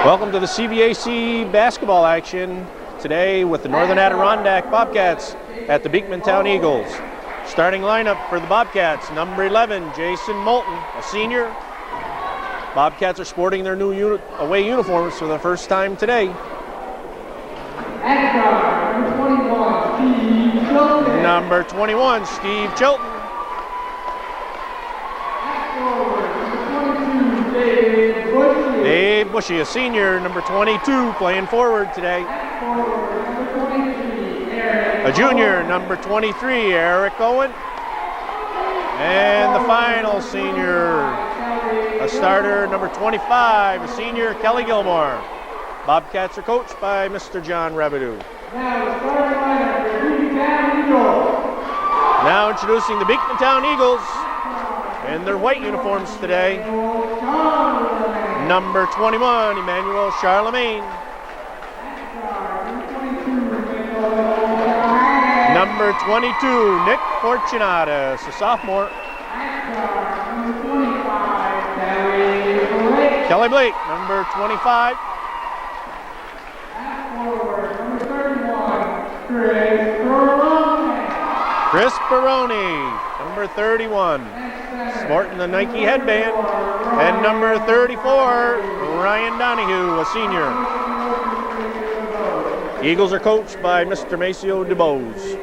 Welcome to the CVAC basketball action today with the Northern Adirondack Bobcats at the Beekmantown Eagles. Starting lineup for the Bobcats, number 11, Jason Moulton, a senior. Bobcats are sporting their new away uniforms for the first time today. Number 21, Steve Chilton. Dave Bushy, a senior, number 22, playing forward today. A junior, number 23, Eric Owen. And the final senior, a starter, number 25, a senior, Kelly Gilmore. Bobcats are coached by Mr. John Rebidoux. Now introducing the Beekmantown Eagles in their white uniforms today. Number 21, Emmanuel Charlemagne. Number 22, Nick Fortunatus, a sophomore. Kelly Blake, number 25. Chris Baroni, number 31, sporting the Nike headband. And number 34, Ryan Donahue, a senior. Eagles are coached by Mr. Maceo DeBose.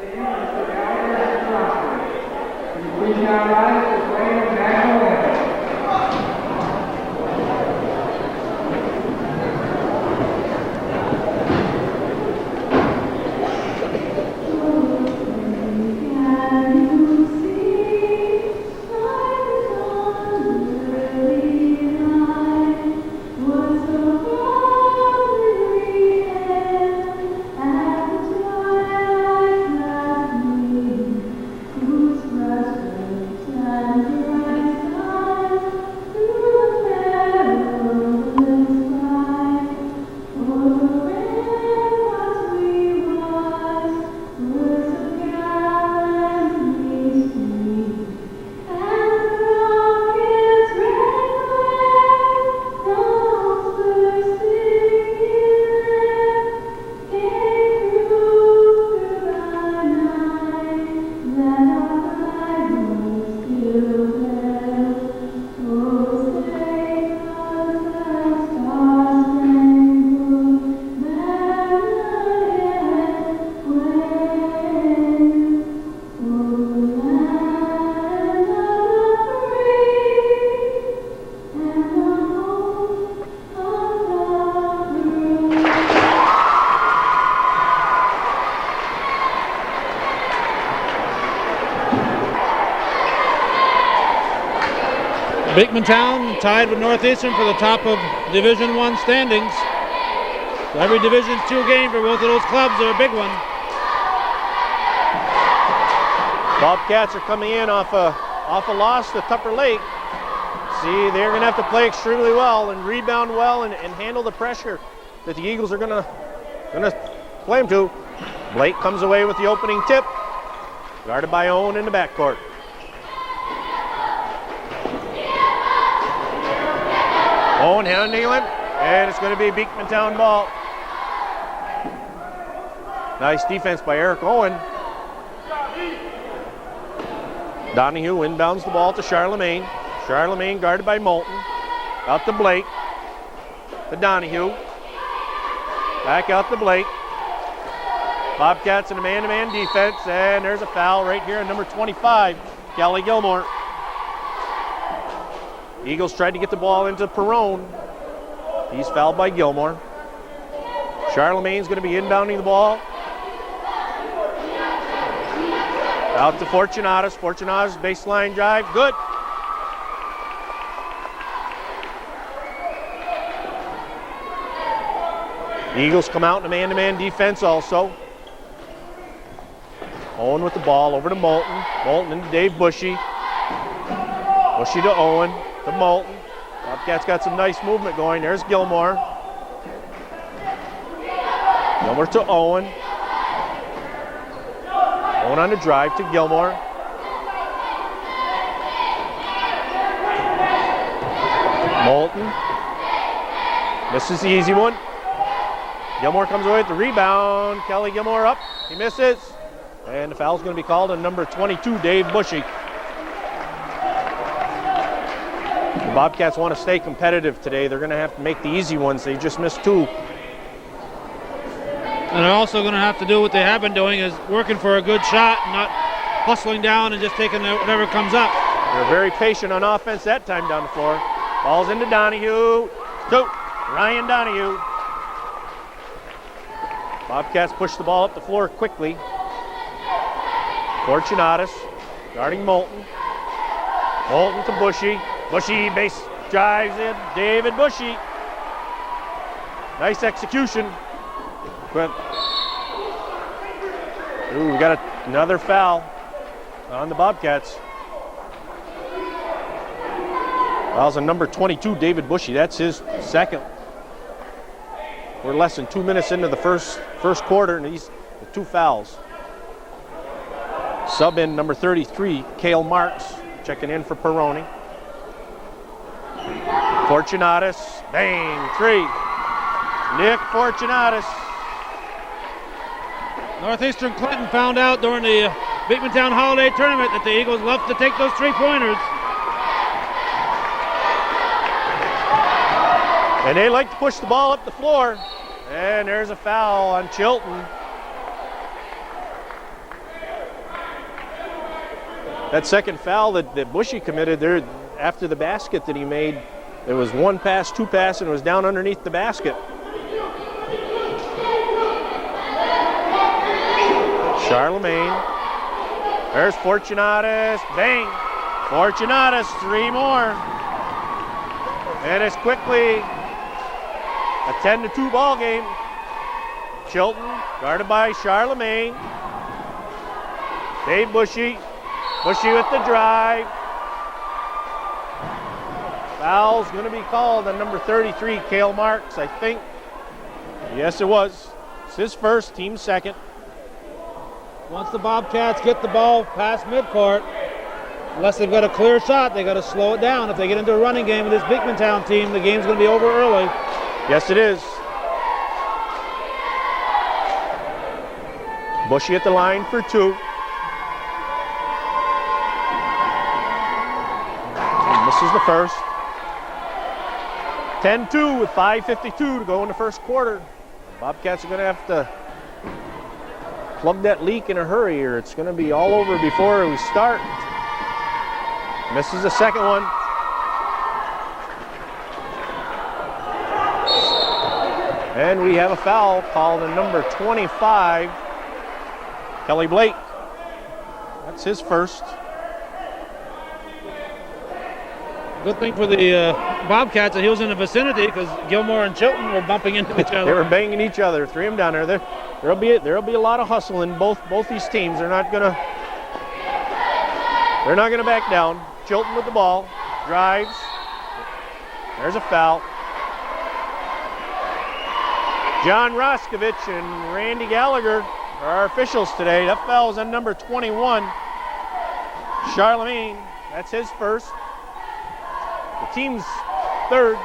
Beekmantown tied with Northeastern for the top of Division I standings. So every Division II game for both of those clubs are a big one. Bobcats are coming in off a loss to Tupper Lake. See, they're going to have to play extremely well and rebound well and handle the pressure that the Eagles are going to play them to. Blake comes away with the opening tip, guarded by Owen in the backcourt. Owen handling it, and it's going to be a Beekmantown ball. Nice defense by Eric Owen. Donahue inbounds the ball to Charlemagne. Charlemagne guarded by Moulton. Out to Blake. To Donahue. Back out to Blake. Bobcats in a man-to-man defense, and there's a foul right here on number 25, Kelly Gilmore. Eagles tried to get the ball into Perrone. He's fouled by Gilmore. Charlemagne's going to be inbounding the ball. Out to Fortunatus. Fortunatus baseline drive. Good. The Eagles come out in a man-to-man defense also. Owen with the ball over to Moulton. Moulton into Dave Bushy. Bushy to Owen. To Moulton. Bobcats got some nice movement going. There's Gilmore. Gilmore to Owen. Owen on the drive to Gilmore. Moulton. Misses the easy one. Gilmore comes away with the rebound. Kelly Gilmore up. He misses. And the foul's going to be called on number 22, Dave Bushy. The Bobcats want to stay competitive today. They're going to have to make the easy ones. They just missed 2. And they're also going to have to do what they have been doing, is working for a good shot, not hustling down and just taking whatever comes up. They're very patient on offense that time down the floor. Ball's into Donahue. To Ryan Donahue. Bobcats push the ball up the floor quickly. Fortunatus guarding Moulton. Moulton to Bushy. Bushy base drives in. David Bushy. Nice execution. But ooh, we got another foul on the Bobcats. Foul's on number 22, David Bushy. That's his second. We're less than 2 minutes into the first quarter, and he's with 2 fouls. Sub in number 33, Cale Marks, checking in for Peroni. Fortunatus, bang, 3. Nick Fortunatus. Northeastern Clinton found out during the Beekmantown Holiday Tournament that the Eagles love to take those 3-pointers. And they like to push the ball up the floor. And there's a foul on Chilton. That second foul that Bushy committed there after the basket that he made, there was 1 pass, 2 pass, and it was down underneath the basket. Charlemagne. There's Fortunatus. Bang. Fortunatus, 3 more. And it's quickly a 10-2 ball game. Chilton guarded by Charlemagne. Dave Bushy. Bushy with the drive. Foul's going to be called on number 33, Cale Marks, I think. Yes, it was. It's his first, team second. Once the Bobcats get the ball past midcourt, unless they've got a clear shot, they got to slow it down. If they get into a running game with this Beekmantown team, the game's going to be over early. Yes, it is. Bushy at the line for 2. And this is the first. 10-2 with 5:52 to go in the first quarter. Bobcats are going to have to plug that leak in a hurry, or it's going to be all over before we start. Misses the second one. And we have a foul called on number 25, Kelly Blake. That's his first. Good thing for the Bobcats that he was in the vicinity, because Gilmore and Chilton were bumping into each other. They were banging each other. 3 of them down there. There'll be a lot of hustle in both these teams. They're not gonna back down. Chilton with the ball, drives. There's a foul. John Roskovich and Randy Gallagher are our officials today. That foul is on number 21, Charlemagne. That's his first. The team's third.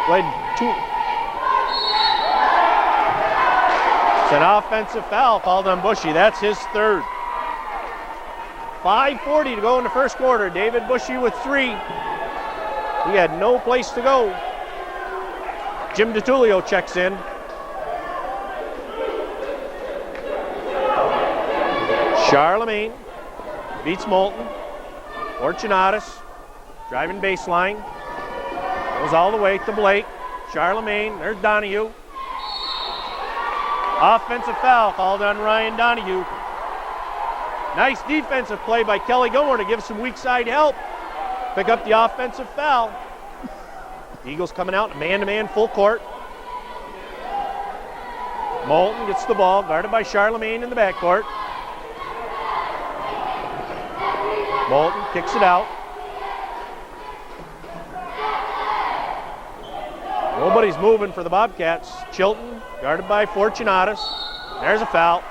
Played 2. It's an offensive foul called on Bushy. That's his third. 5:40 to go in the first quarter. David Bushy with 3. He had no place to go. Jim DiTullio checks in. Charlemagne beats Moulton. Fortunatus driving baseline. Goes all the way to Blake. Charlemagne, there's Donahue. Offensive foul called on Ryan Donahue. Nice defensive play by Kelly Gilmore to give some weak side help. Pick up the offensive foul. Eagles coming out man-to-man full court. Moulton gets the ball, guarded by Charlemagne in the backcourt. Moulton kicks it out. Nobody's moving for the Bobcats. Chilton, guarded by Fortunatus. There's a foul.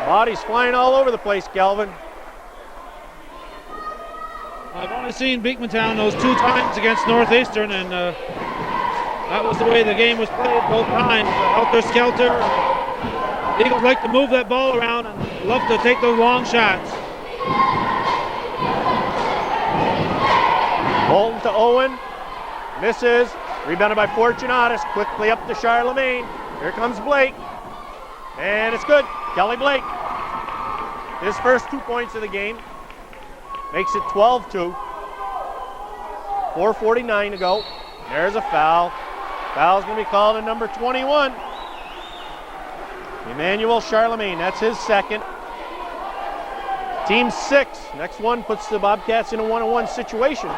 Bodies flying all over the place, Calvin. I've only seen Beekmantown those 2 times against Northeastern, and that was the way the game was played both times. Helter-skelter. The Eagles like to move that ball around and love to take those long shots. Bolton to Owen. Misses. Rebounded by Fortunatus. Quickly up to Charlemagne. Here comes Blake. And it's good. Kelly Blake. His first 2 points of the game. Makes it 12-2. 4:49 to go. There's a foul. Foul's going to be called on number 21. Emmanuel Charlemagne. That's his second. Team 6. Next one puts the Bobcats in a 1-on-1 situation.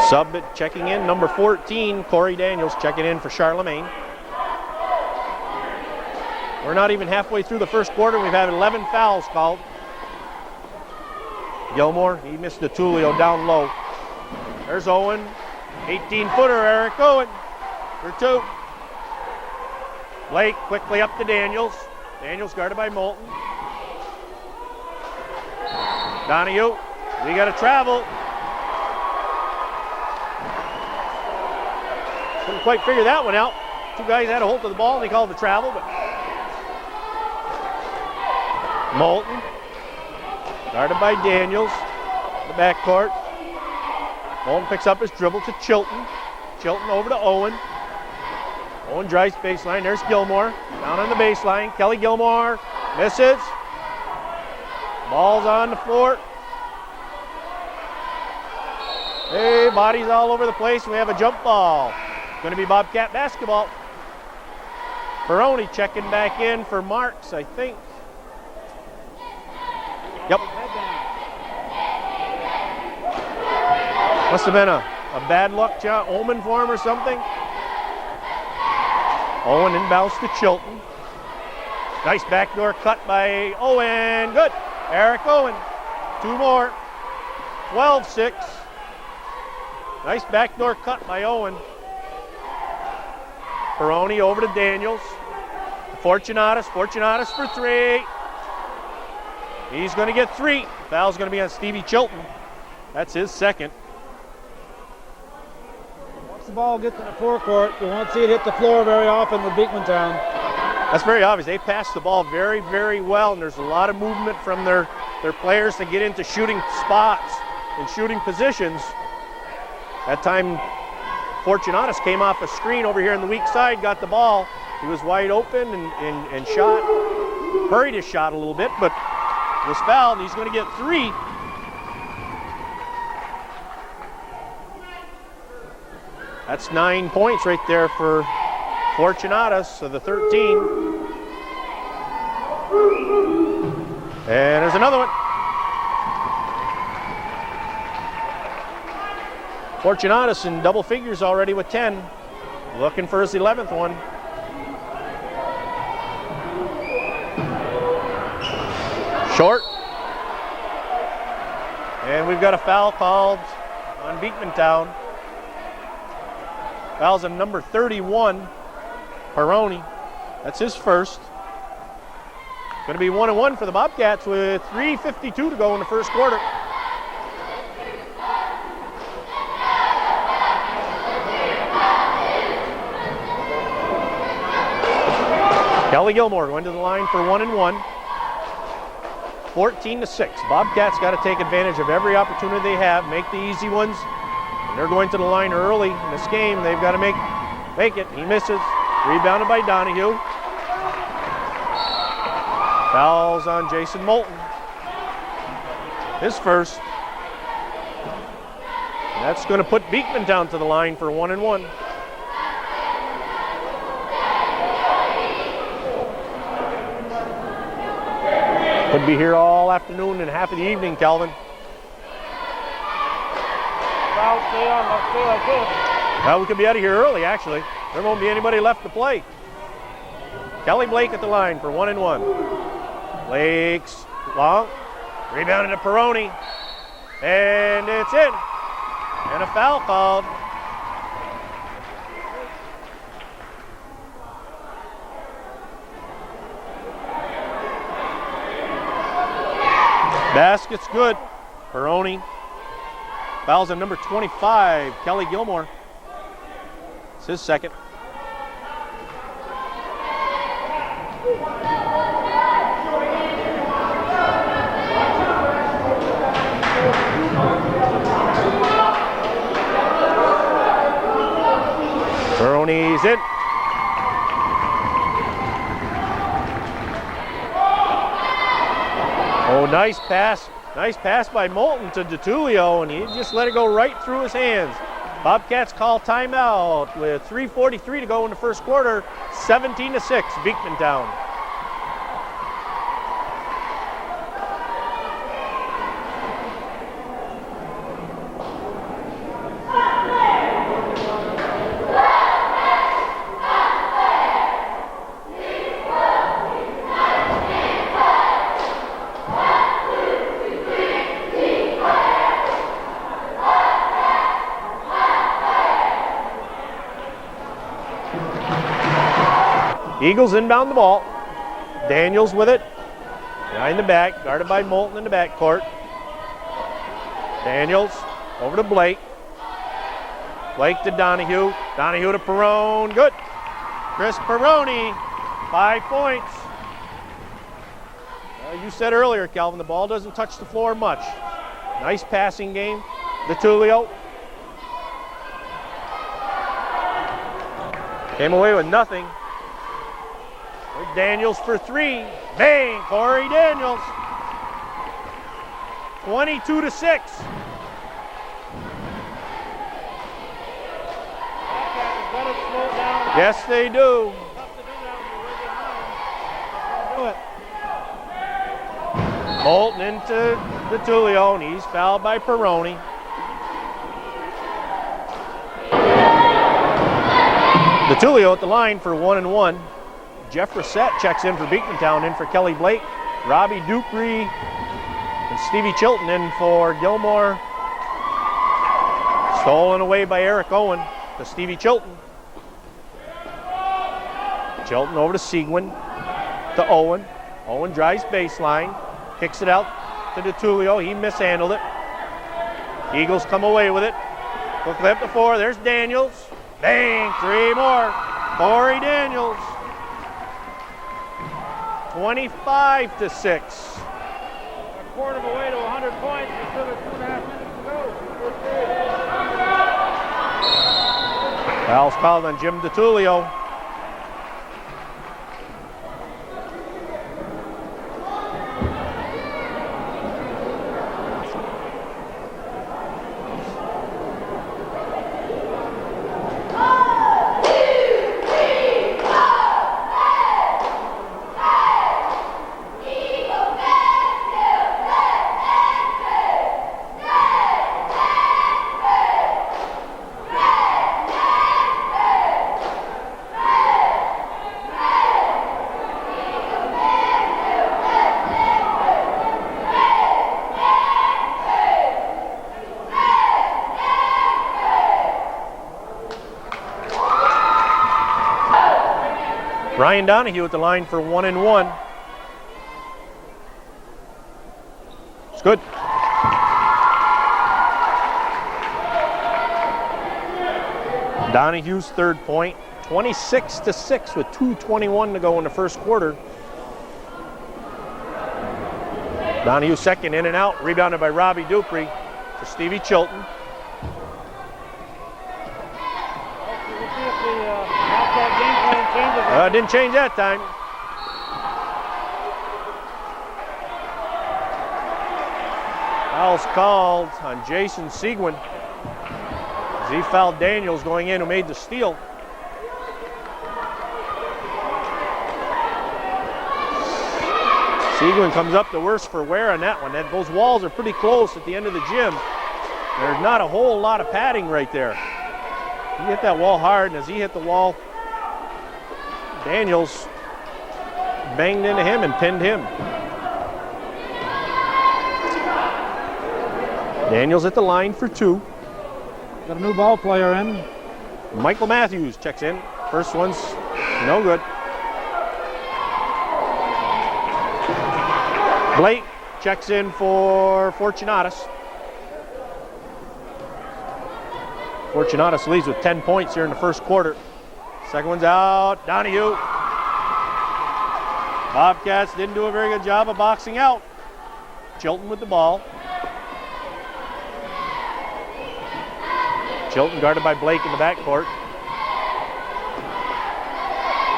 Sub checking in, number 14, Corey Daniels checking in for Charlemagne. We're not even halfway through the first quarter. We've had 11 fouls called. Gilmore, he missed the Tulio down low. There's Owen, 18-footer, Eric Owen for 2. Blake quickly up to Daniels. Daniels guarded by Moulton. Donahue, we got to travel. Couldn't quite figure that one out. 2 guys had a hold of the ball and they called the travel, but Moulton, guarded by Daniels, the backcourt. Moulton picks up his dribble to Chilton. Chilton over to Owen. Owen drives baseline. There's Gilmore down on the baseline. Kelly Gilmore misses. Ball's on the floor. Hey, bodies all over the place. We have a jump ball. Going to be Bobcat basketball. Peroni checking back in for Marks, I think. Yep. Must have been a bad luck omen for him or something. Owen inbounds to Chilton. Nice backdoor cut by Owen. Good. Eric Owen. 2 more. 12-6. Nice backdoor cut by Owen. Peroni over to Daniels. Fortunatus. Fortunatus for 3. He's going to get 3. Foul's going to be on Stevie Chilton. That's his second. Once the ball gets in the forecourt, you won't see it hit the floor very often with Beekmantown. That's very obvious. They pass the ball very, very well, and there's a lot of movement from their players to get into shooting spots and shooting positions. That time, Fortunatus came off a screen over here on the weak side, got the ball. He was wide open and shot. Hurried his shot a little bit, but was fouled, and he's going to get 3. That's 9 points right there for Fortunatus, so the 13. And there's another one. Fortunatus in double figures already with 10. Looking for his 11th one. Short. And we've got a foul called on Beekmantown. Foul's on number 31, Peroni. That's his first. Going to be 1-1 for the Bobcats with 3:52 to go in the first quarter. Kelly Gilmore going to the line for 1-1. 14-6. Bobcats got to take advantage of every opportunity they have, make the easy ones. And they're going to the line early in this game. They've got to make it. He misses. Rebounded by Donahue. Fouls on Jason Moulton. His first. And that's going to put Beekmantown to the line for 1-1. Could be here all afternoon and half of the evening, Calvin. Well, we could be out of here early, actually. There won't be anybody left to play. Kelly Blake at the line for 1-1. Blake's long. Rebounded to Peroni. And it's in. And a foul called. Basket's good. Peroni fouls on number 25, Kelly Gilmore. It's his second. Peroni's in. Oh, nice pass. Nice pass by Moulton to DeTulio, and he just let it go right through his hands. Bobcats call timeout with 3:43 to go in the first quarter. 17-6, Beekmantown. Eagles inbound the ball. Daniels with it. Behind the back, guarded by Moulton in the backcourt. Daniels over to Blake. Blake to Donahue. Donahue to Perone. Good. Chris Peroni, 5 points. You said earlier, Calvin, the ball doesn't touch the floor much. Nice passing game. DeTulio came away with nothing. Daniels for three. Bang! Corey Daniels. 22-6. Yes, they do. Moulton into DeTulio, and he's fouled by Peroni. DeTulio at the line for 1-1. Jeff Reset checks in for Beekmantown, in for Kelly Blake. Robbie Dupree and Stevie Chilton in for Gilmore. Stolen away by Eric Owen to Stevie Chilton. Chilton over to Seguin, to Owen. Owen drives baseline, kicks it out to DeTulio. He mishandled it. Eagles come away with it. Quickly up to 4. There's Daniels. Bang! 3 more. Corey Daniels. 25-6. A quarter of a way to 100 points. There's still 2.5 minutes to go. Foul's called on Jim DeTulio. Ryan Donahue at the line for 1-1. It's good. Donahue's third point, 26-6 with 2:21 to go in the first quarter. Donahue second, in and out, rebounded by Robbie Dupree to Stevie Chilton. Didn't change that time. Foul's called on Jason Seguin as he fouled Daniels going in, who made the steal. Seguin comes up the worse for wear on that one. Those walls are pretty close at the end of the gym. There's not a whole lot of padding right there. He hit that wall hard, and as he hit the wall, Daniels banged into him and pinned him. Daniels at the line for 2. Got a new ball player in. Michael Matthews checks in. First one's no good. Blake checks in for Fortunatus. Fortunatus leads with 10 points here in the first quarter. Second one's out, Donahue. Bobcats didn't do a very good job of boxing out. Chilton with the ball. Chilton guarded by Blake in the backcourt.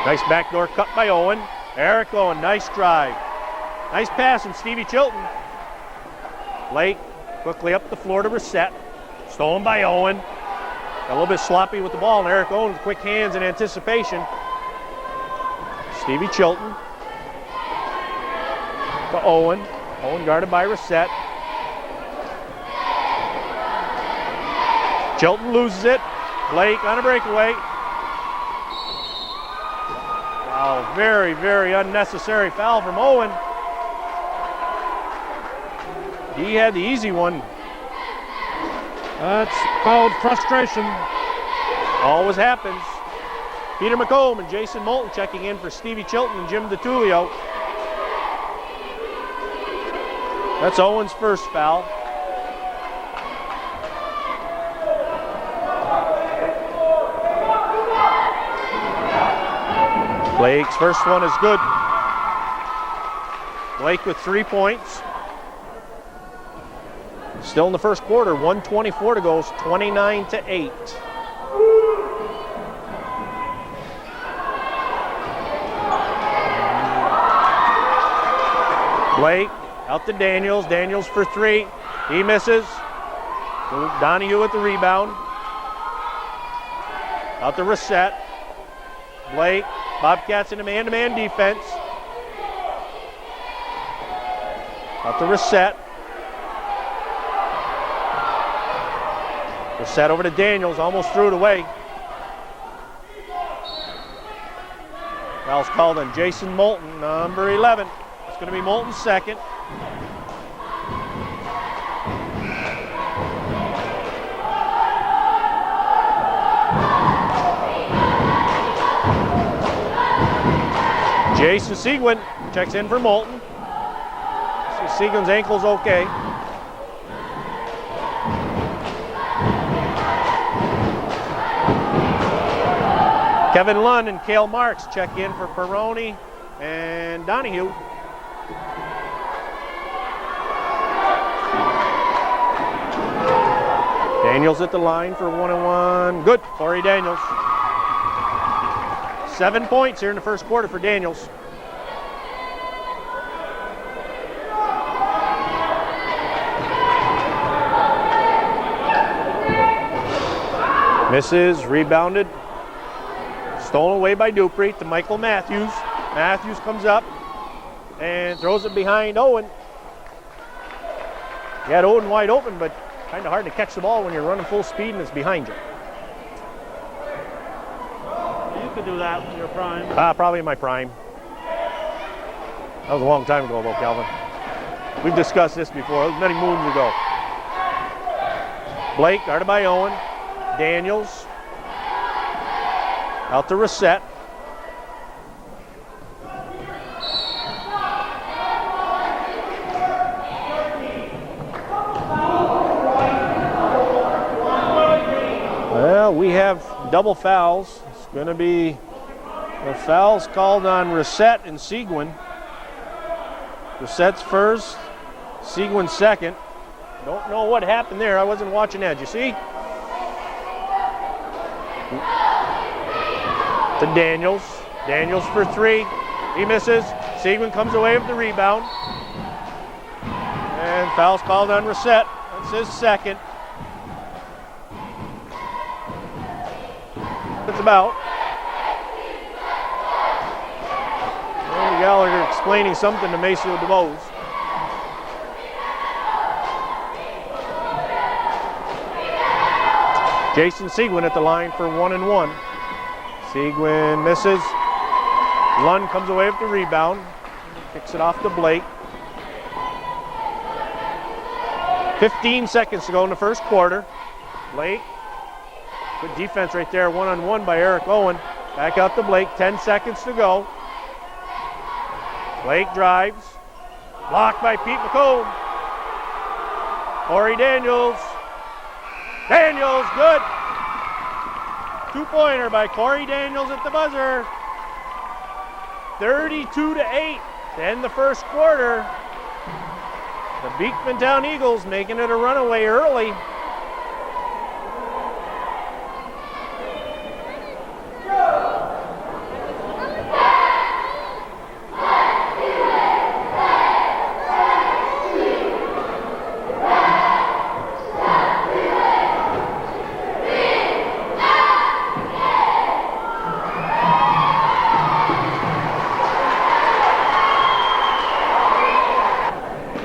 Nice backdoor cut by Owen. Eric Owen, nice drive. Nice pass from Stevie Chilton. Blake quickly up the floor to reset. Stolen by Owen. Got a little bit sloppy with the ball, and Eric Owen with quick hands in anticipation. Stevie Chilton to Owen. Owen guarded by Reset. Chilton loses it. Blake on a breakaway. Wow, very, very unnecessary foul from Owen. He had the easy one. That's called frustration. Always happens. Peter McComb and Jason Moulton checking in for Stevie Chilton and Jim DeTulio. That's Owen's first foul. Blake's first one is good. Blake with 3 points. Still in the first quarter, 1:24 to go, it's 29-8. Blake out to Daniels. Daniels for three. He misses. Donahue with the rebound. Out to Reset. Blake. Bobcats in a man-to-man defense. Out to Reset. Reset over to Daniels. Almost threw it away. Foul's called on Jason Moulton, number 11. It's going to be Moulton's second. Jason Seguin checks in for Moulton. Seguin's ankle's okay. Kevin Lund and Cale Marks check in for Peroni and Donahue. Daniels at the line for 1-1. Good, Corey Daniels. 7 points here in the first quarter for Daniels. Misses, rebounded. Stolen away by Dupree to Michael Matthews. Matthews comes up and throws it behind Owen. You had Owen wide open, but kind of hard to catch the ball when you're running full speed and it's behind you. You could do that in your prime. Probably in my prime. That was a long time ago, though, Calvin. We've discussed this before. It was many moons ago. Blake, guarded by Owen. Daniels. Out to Reset. Well, we have double fouls. It's going to be the fouls called on Reset and Seguin. Reset's first, Seguin's second. Don't know what happened there. I wasn't watching that. You see? To Daniels. Daniels for three. He misses. Seguin comes away with the rebound. And foul's called on Reset. That's his second. It's about. Randy Gallagher explaining something to Maceo DeVos. Jason Seguin at the line for 1-1. Seguin misses. Lund comes away with the rebound. Kicks it off to Blake. 15 seconds to go in the first quarter. Blake. Good defense right there. 1-on-1 by Eric Owen. Back out to Blake. 10 seconds to go. Blake drives. Blocked by Pete McComb. Corey Daniels. Daniels, good. 2-pointer by Corey Daniels at the buzzer. 32-8 to end the first quarter. The Beekmantown Eagles making it a runaway early.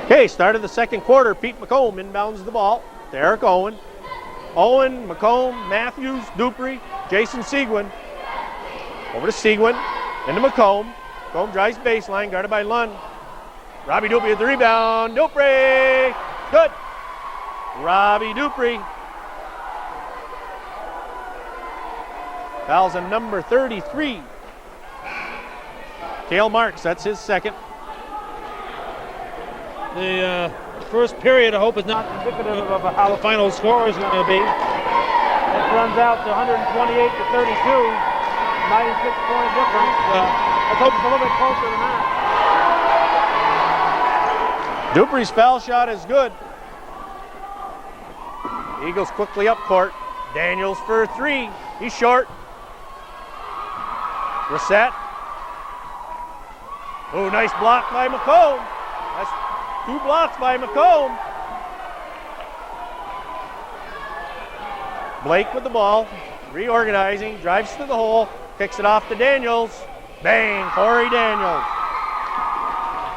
Okay, start of the second quarter. Pete McComb inbounds the ball to Eric Owen. Owen, McComb, Matthews, Dupree, Jason Seguin. Over to Seguin, into McComb. McComb drives baseline, guarded by Lund. Robbie Dupree at the rebound. Dupree, good. Robbie Dupree. Fouls on number 33. Cale Marks, that's his second. The first period, I hope, is not indicative of how the final score is going to be. It runs out to 128 to 32, 96-point difference. Let's hope it's a little bit closer than that. Dupree's foul shot is good. Eagles quickly up court. Daniels for three. He's short. Reset. Oh, nice block by McComb. That's 2 blocks by McComb. Blake with the ball, reorganizing, drives to the hole, kicks it off to Daniels. Bang, Corey Daniels.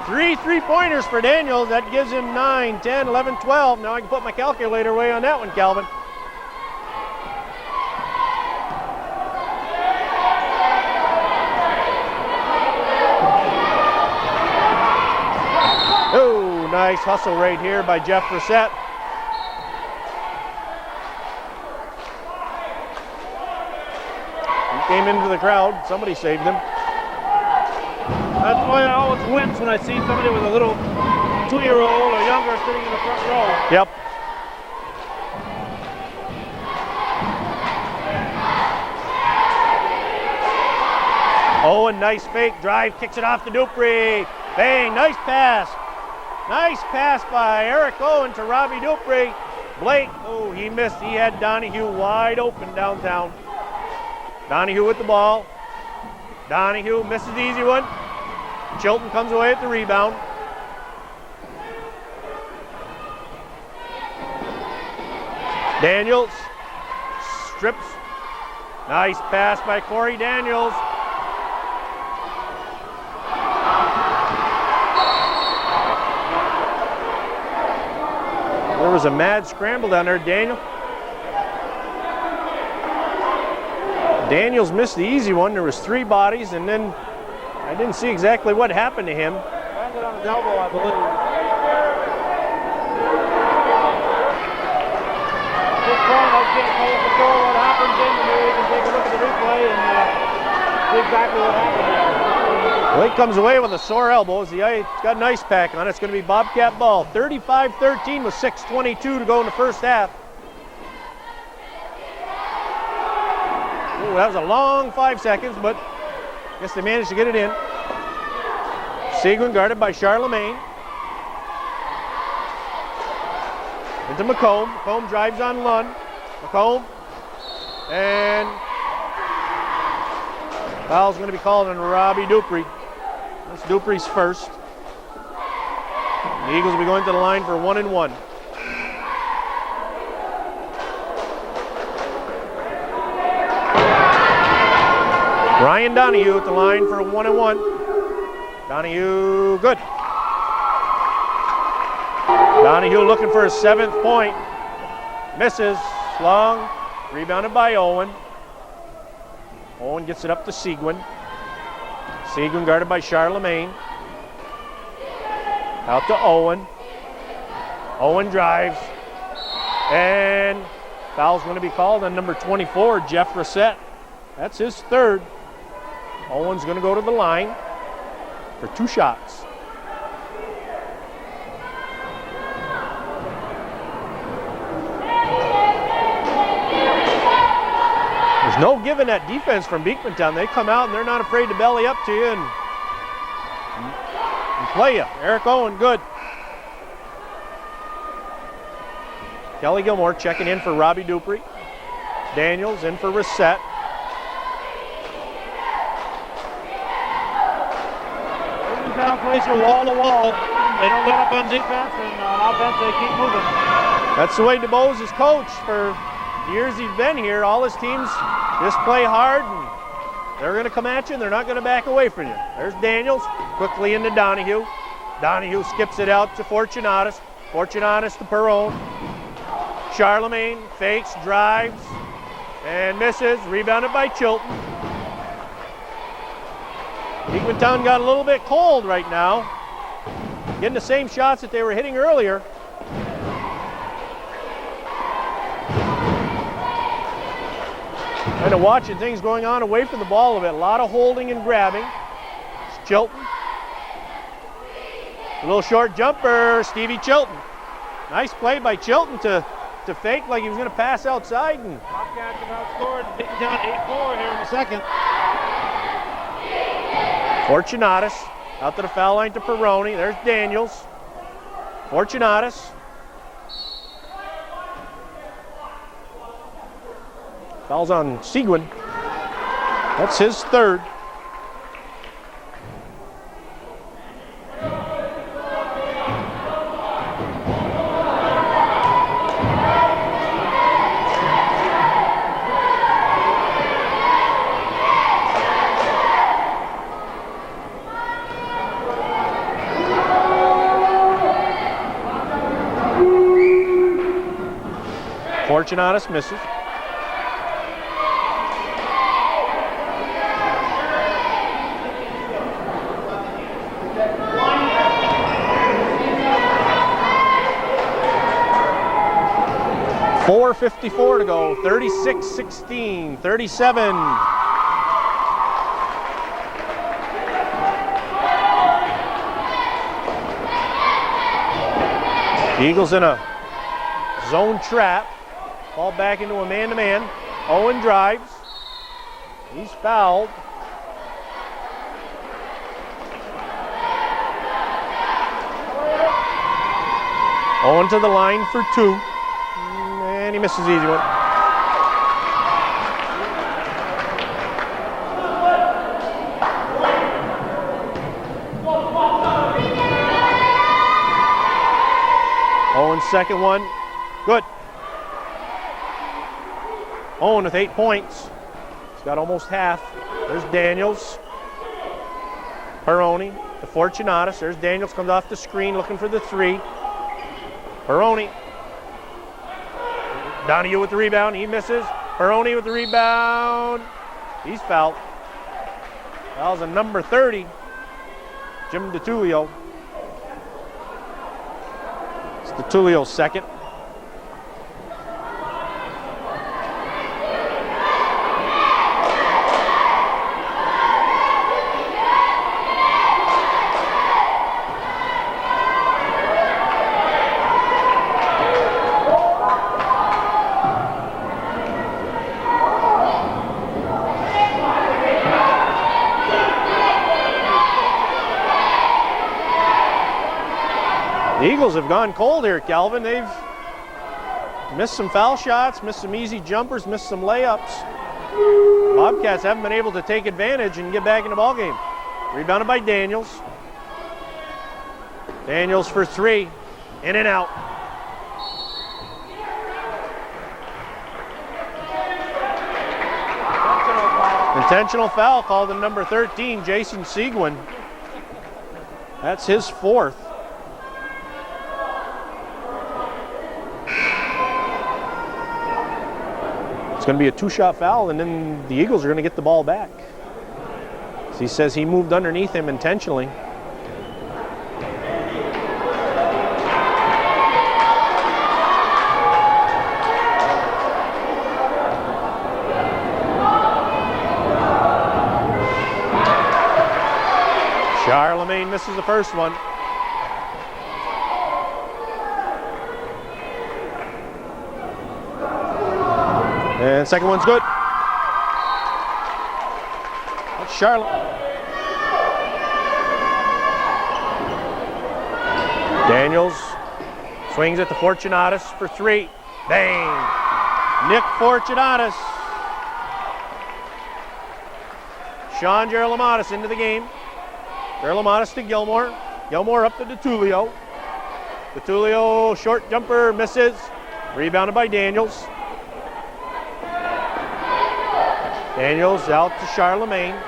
3 3-pointers for Daniels. That gives him 9, 10, 11, 12. Now I can put my calculator away on that one, Calvin. Oh, nice hustle right here by Jeff Brissett. He came into the crowd. Somebody saved him. That's why I always wince when I see somebody with a little 2-year-old or younger sitting in the front row. Yep. Owen, nice fake drive, kicks it off to Dupree. Bang, nice pass. Nice pass by Eric Owen to Robbie Dupree. Blake, oh, he missed. He had Donahue wide open downtown. Donahue with the ball. Donahue misses the easy one. Chilton comes away at the rebound. Daniels strips. Nice pass by Corey Daniels. There was a mad scramble down there. Daniels missed the easy one. There was 3 bodies, and then I didn't see exactly what happened to him. Landed on his elbow, I believe. At this point, I can't tell you for sure what happened, Jim, and maybe we can take a look at the replay and see exactly what happened there. Blake comes away with a sore elbow. He's got an ice pack on. It's going to be Bobcat ball. 35-13 with 6:22 to go in the first half. Ooh, that was a long 5 seconds, but I guess they managed to get it in. Seguin guarded by Charlemagne. Into McComb. McComb drives on Lund. McComb. And foul's going to be called on Robbie Dupree. That's Dupree's first. The Eagles will be going to the line for 1-1. Ryan Donahue at the line for 1-1. Donahue, good. Donahue looking for his 7th point. Misses. Long. Rebounded by Owen. Owen gets it up to Seguin. Seguin guarded by Charlemagne. Out to Owen. Owen drives. And foul's going to be called on number 24, Jeff Brissett. That's his 3rd. Owen's going to go to the line for 2 shots. no giving that defense from Beekmantown. They come out and they're not afraid to belly up to you and play you. Eric Owen, good. Kelly Gilmore checking in for Robbie Dupree. Daniels in for Reset. Beekmantown plays from wall to wall. They don't let up on defense, and on offense they keep moving. That's the way DuBose is coached for the years he's been here. All his teams just play hard, and they're going to come at you, and they're not going to back away from you. There's Daniels, quickly into Donahue. Donahue skips it out to Fortunatus. Fortunatus to Perrone. Charlemagne fakes, drives, and misses. Rebounded by Chilton. Beekmantown got a little bit cold right now. Getting the same shots that they were hitting earlier. Kind of watching things going on away from the ball a bit. A lot of holding and grabbing. It's Chilton. A little short jumper, Stevie Chilton. Nice play by Chilton to fake like he was going to pass outside. And Bobcats have outscored Beekmantown 8-4 here in the second. Fortunatus out to the foul line to Perrone. There's Daniels. Fortunatus. Foul's on Seguin. That's his third. Fortunatus misses. .454 to go, 36-16, 37. The Eagles in a zone trap. Ball back into a man-to-man. Owen drives. He's fouled. Owen to the line for two. And he misses the easy one. Owen's second one. Good. Owen with 8 points. He's got almost half. There's Daniels. Perrone to Fortunatus. There's Daniels, comes off the screen looking for the three. Perrone. Donahue with the rebound. He misses. Perrone with the rebound. He's fouled. Foul's a number 30. Jim DeTullio. It's DeTullio's second. The Eagles have gone cold here, Calvin. They've missed some foul shots, missed some easy jumpers, missed some layups. Bobcats haven't been able to take advantage and get back in the ball game. Rebounded by Daniels. Daniels for three, in and out. Intentional foul called on number 13, Jason Seguin. That's his fourth. It's going to be a two-shot foul, and then the Eagles are going to get the ball back. So he says he moved underneath him intentionally. Charlemagne misses the first one. And second one's good. Charlotte. Daniels swings at the Fortunatus for 3. Bang! Nick Fortunatus. Sean Gerlamatis into the game. Gerlamatis to Gilmore. Gilmore up to DeTulio. DeTulio short jumper misses. Rebounded by Daniels. Daniels out to Charlemagne.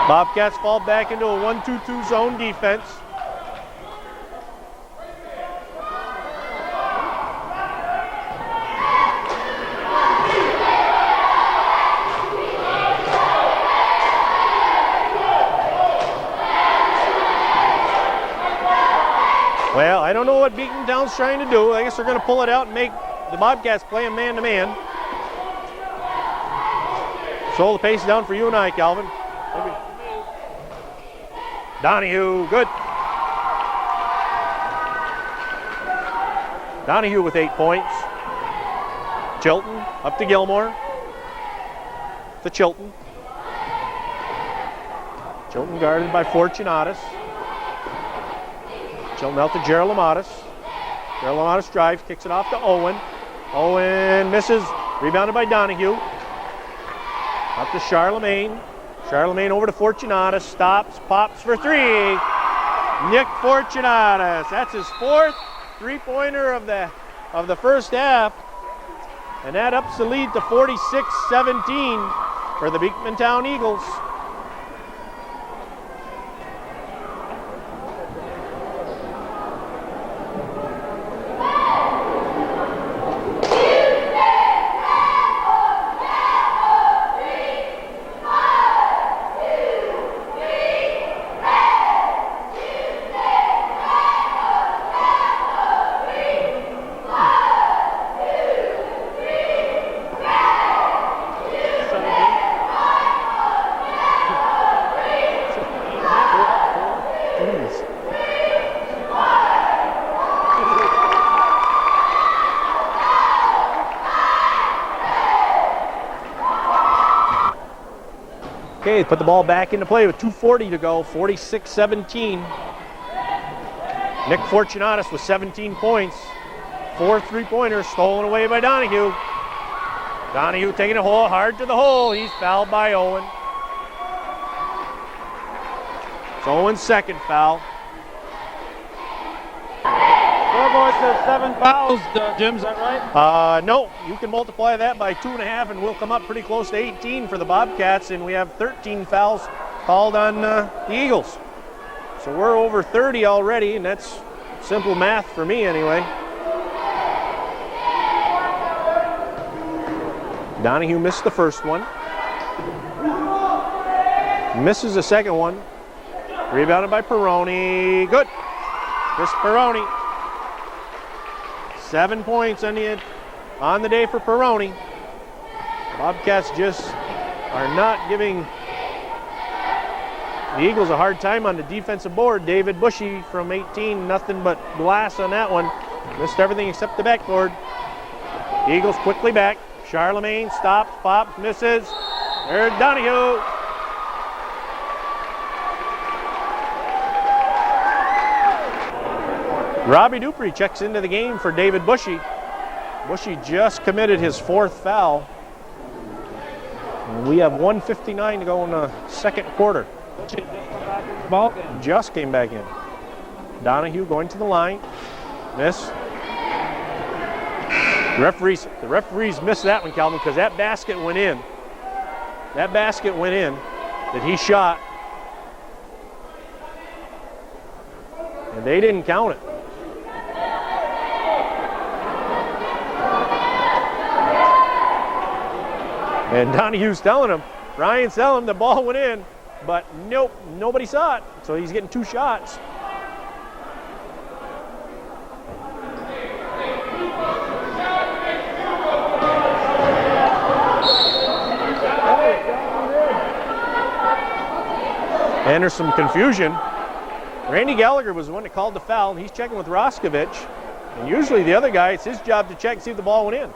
Bobcats fall back into a 1-2-2 zone defense. Well, I don't know what Beekmantown's trying to do. I guess they're going to pull it out and make the Bobcats play him man-to-man. Slow the pace down for you and I, Calvin. Maybe. Donahue, good. Donahue with 8 points. Chilton up to Gilmore. To Chilton. Chilton guarded by Fortunatus. Chilton out to Gerlamatis. Gerlamatis drives, kicks it off to Owen. Owen misses, rebounded by Donahue. Up to Charlemagne. Charlemagne over to Fortunatus, stops, pops for 3. Nick Fortunatus, that's his 4th three-pointer of the first half. And that ups the lead to 46-17 for the Beekmantown Eagles. Okay, put the ball back into play with 2:40 to go, 46-17. Nick Fortunatus with 17 points. 4 three-pointers stolen away by Donahue. Donahue taking it hard to the hole. He's fouled by Owen. It's Owen's second foul. Scoreboard says 7 fouls, Jim, is that right? No, you can multiply that by 2.5 and we'll come up pretty close to 18 for the Bobcats, and we have 13 fouls called on the Eagles. So we're over 30 already, and that's simple math for me anyway. Donahue missed the first one. Misses the second one. Rebounded by Peroni. Good. Chris Peroni. 7 points on the day for Peroni. Bobcats just are not giving the Eagles a hard time on the defensive board. David Bushy from 18, nothing but glass on that one. Missed everything except the backboard. Eagles quickly back. Charlemagne stops, pops, misses. There's Donahue. Robbie Dupree checks into the game for David Bushy. Bushy just committed his 4th foul. And we have 1:59 to go in the second quarter. Just came back in. Donahue going to the line. Miss. The referees missed that one, Calvin, because that basket went in. That basket went in that he shot. And they didn't count it. And Donahue's telling him, Ryan's telling him the ball went in, but nope, nobody saw it. So he's getting 2 shots. And there's some confusion. Randy Gallagher was the one that called the foul, and he's checking with Roskovich. And usually the other guy, it's his job to check and see if the ball went in.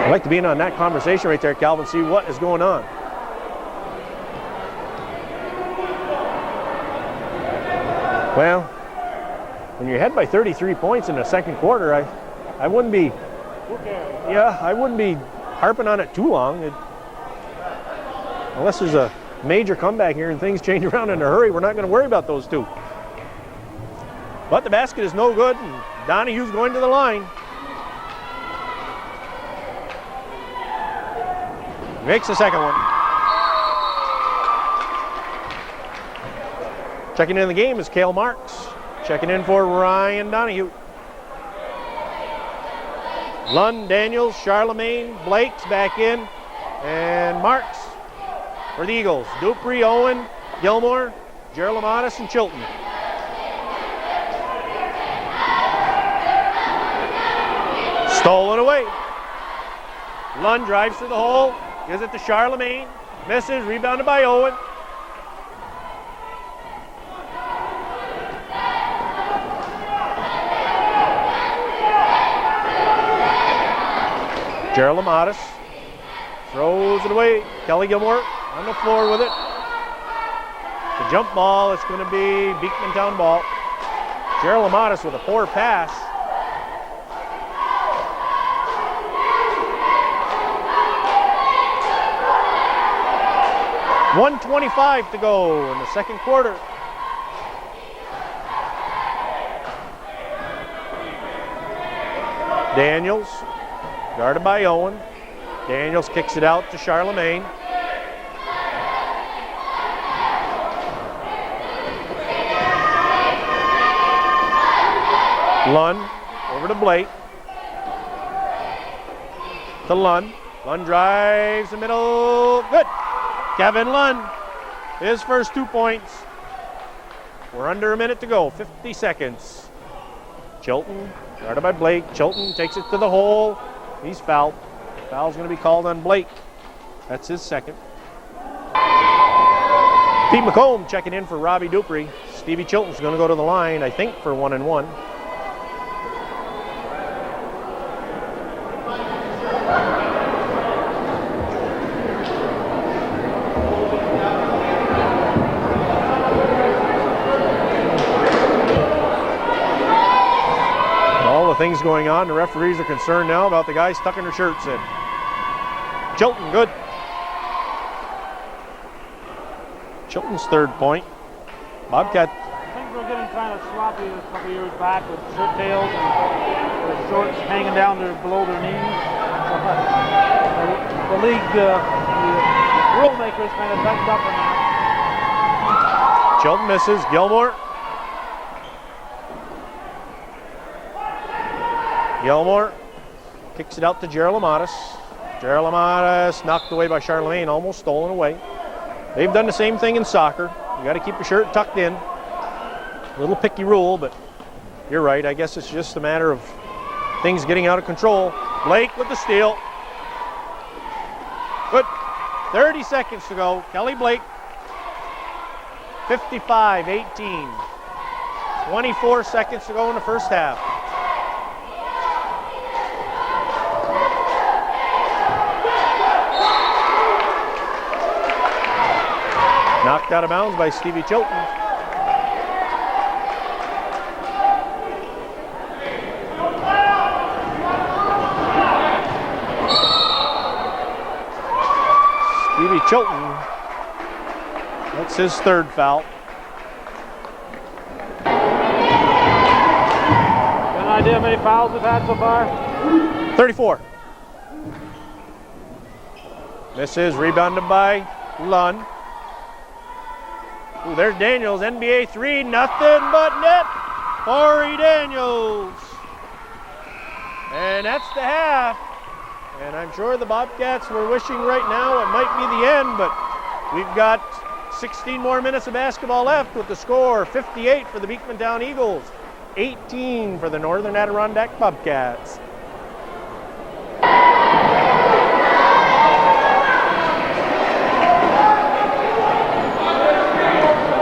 I'd like to be in on that conversation right there, Calvin, see what is going on. Well, when you're ahead by 33 points in the second quarter, I wouldn't be, I wouldn't be harping on it too long. Unless there's a major comeback here and things change around in a hurry, we're not going to worry about those two. But the basket is no good, and Donohue's going to the line. Makes the second one. Checking in the game is Cale Marks. Checking in for Ryan Donohue. Lund, Daniels, Charlemagne, Blake's back in, and Marks for the Eagles. Dupree, Owen, Gilmore, Gerald Amatis, and Chilton. Stolen away. Lund drives to the hole, gives it to Charlemagne, misses, rebounded by Owen. Gerald Amatis throws it away. Kelly Gilmore on the floor with it. The jump ball, it's going to be Beekmantown ball. Gerald Amatis with a poor pass. .125 to go in the second quarter. Daniels, guarded by Owen. Daniels kicks it out to Charlemagne. Lund over to Blake. To Lund. Lund drives the middle. Good. Kevin Lund, his first 2 points. We're under a minute to go, 50 seconds. Chilton, guarded by Blake. Chilton takes it to the hole. He's fouled. Foul's going to be called on Blake. That's his second. Pete McComb checking in for Robbie Dupree. Stevie Chilton's going to go to the line, I think, for 1-and-1. Things going on. The referees are concerned now about the guys tucking their shirts in. Chilton, good. Chilton's third point. Bobcat. Things were getting kind of sloppy a couple years back with shirt tails and their shorts hanging down below their knees. The league, the rule makers kind of tightened up on that. Chilton misses. Gilmore. Gilmore kicks it out to Gerald Amatis. Gerald Amatis knocked away by Charlemagne, almost stolen away. They've done the same thing in soccer. You got to keep your shirt tucked in. A little picky rule, but you're right. I guess it's just a matter of things getting out of control. Blake with the steal. Good. 30 seconds to go. Kelly Blake. 55-18. 24 seconds to go in the first half. Knocked out of bounds by Stevie Chilton. Stevie Chilton, that's his third foul. Got an idea how many fouls we've had so far? 34. This is rebounded by Lund. Ooh, there's Daniels, NBA three, nothing but net. Corey Daniels. And that's the half. And I'm sure the Bobcats were wishing right now it might be the end, but we've got 16 more minutes of basketball left with the score 58 for the Beekmantown Eagles, 18 for the Northern Adirondack Bobcats.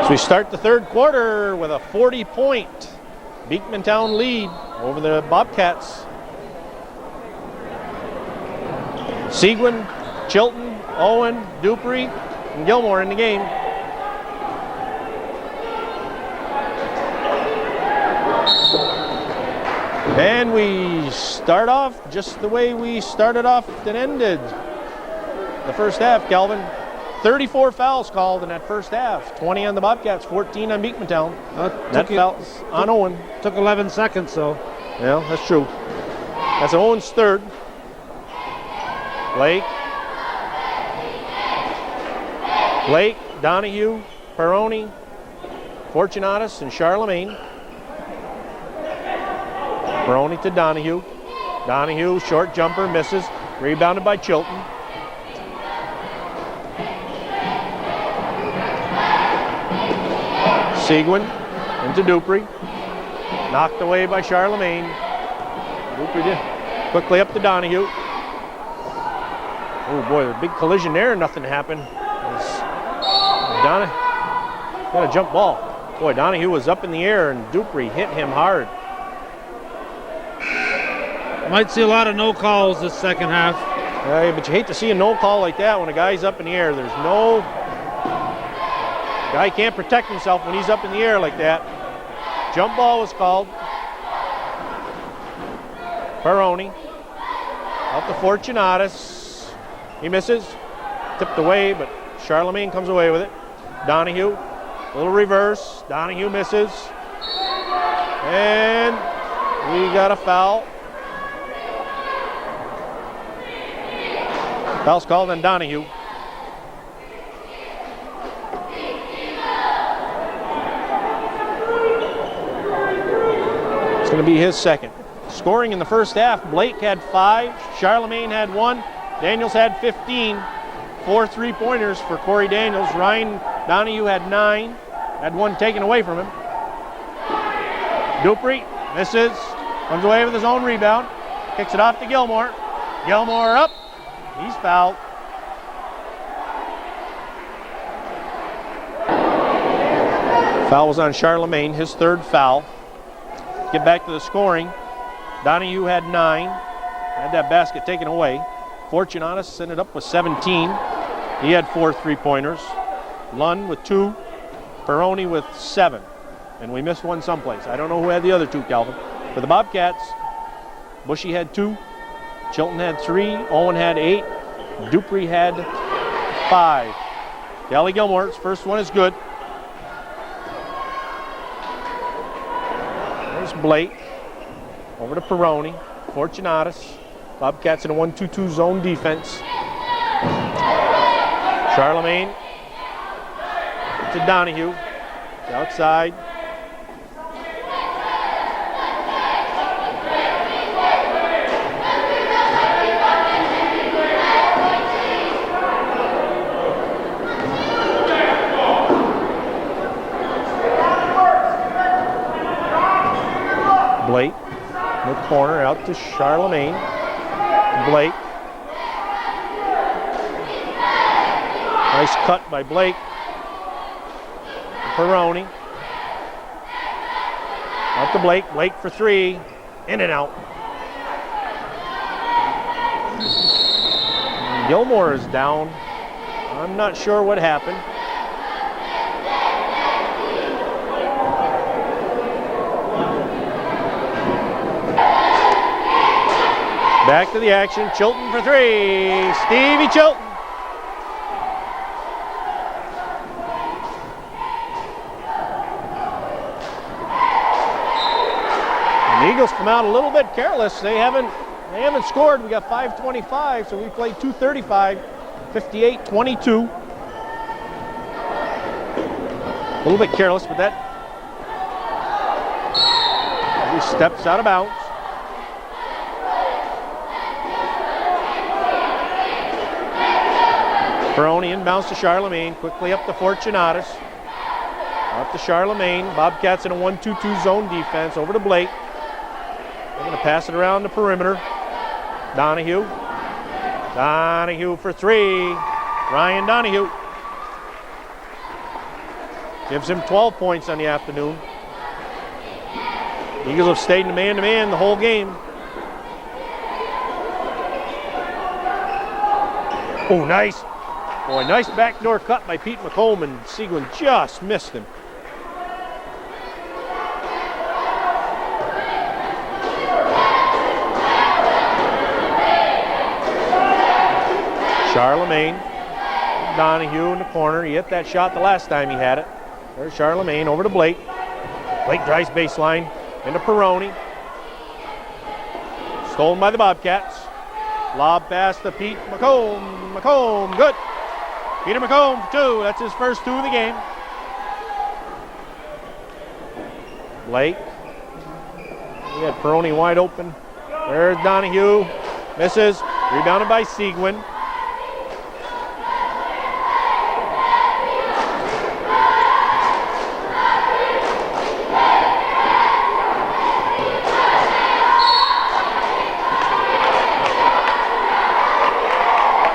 So we start the third quarter with a 40-point Beekmantown lead over the Bobcats. Seguin, Chilton, Owen, Dupree, and Gilmore in the game. And we start off just the way we started off and ended the first half, Calvin. 34 fouls called in that first half. 20 on the Bobcats, 14 on Beekmantown. That fouls on Owen. Took 11 seconds, so. Yeah, that's true. That's Owen's third. Blake, Donahue, Peroni, Fortunatus, and Charlemagne. Peroni to Donahue. Donahue, short jumper, misses. Rebounded by Chilton. Seguin into Dupree. Knocked away by Charlemagne. Dupree did. Quickly up to Donahue. Oh boy, a big collision there. Nothing happened. Donahue got a jump ball. Boy, Donahue was up in the air and Dupree hit him hard. Might see a lot of no calls this second half. But you hate to see a no call like that when a guy's up in the air. There's no... Guy can't protect himself when he's up in the air like that. Jump ball was called. Peroni. Out to Fortunatus. He misses. Tipped away, but Charlemagne comes away with it. Donahue. A little reverse. Donahue misses. And we got a foul. Foul's called on Donahue. It's going to be his second. Scoring in the first half, Blake had 5, Charlemagne had 1, Daniels had 15. 4 3-pointers for Corey Daniels. Ryan Donahue had 9, had 1 taken away from him. Dupree misses, comes away with his own rebound, kicks it off to Gilmore. Gilmore up, he's fouled. Foul was on Charlemagne, his third foul. Get back to the scoring. Donahue had 9, had that basket taken away. Fortunatus ended up with 17. He had 4 3-pointers. Lund with 2. Peroni with 7. And we missed one someplace. I don't know who had the other 2, Calvin. For the Bobcats, Bushy had 2. Chilton had 3. Owen had 8. Dupree had 5. Kelly Gilmore's first one is good. There's Blake. Over to Peroni. Fortunatus. Bobcats in a 1-2-2 zone defense. Charlemagne to Donahue. Outside. Blake. In the corner out to Charlemagne. Blake. Nice cut by Blake. Peroni. Out to Blake. Blake for 3. In and out. Gilmore is down. I'm not sure what happened. Back to the action. Chilton for 3. Stevie Chilton. And the Eagles come out a little bit careless. They haven't scored. We got 5:25, so we played 2:35, 58-22. A little bit careless, but that he steps out of bounds. Peroni inbounds to Charlemagne, quickly up to Fortunatus. Up to Charlemagne. Bobcats in a 1-2-2 zone defense. Over to Blake. They're going to pass it around the perimeter. Donahue. Donahue for 3. Ryan Donahue. Gives him 12 points on the afternoon. Eagles have stayed in man-to-man the whole game. Oh, nice. Boy, nice backdoor cut by Pete McComb, and Seguin just missed him. Charlemagne, Donahue in the corner. He hit that shot the last time he had it. There's Charlemagne over to Blake. Blake drives baseline into Peroni. Stolen by the Bobcats. Lob pass to Pete McComb. McComb, good. Peter McComb, 2. That's his first 2 of the game. Blake. He had Peroni wide open. There's Donahue. Misses. Rebounded by Seguin.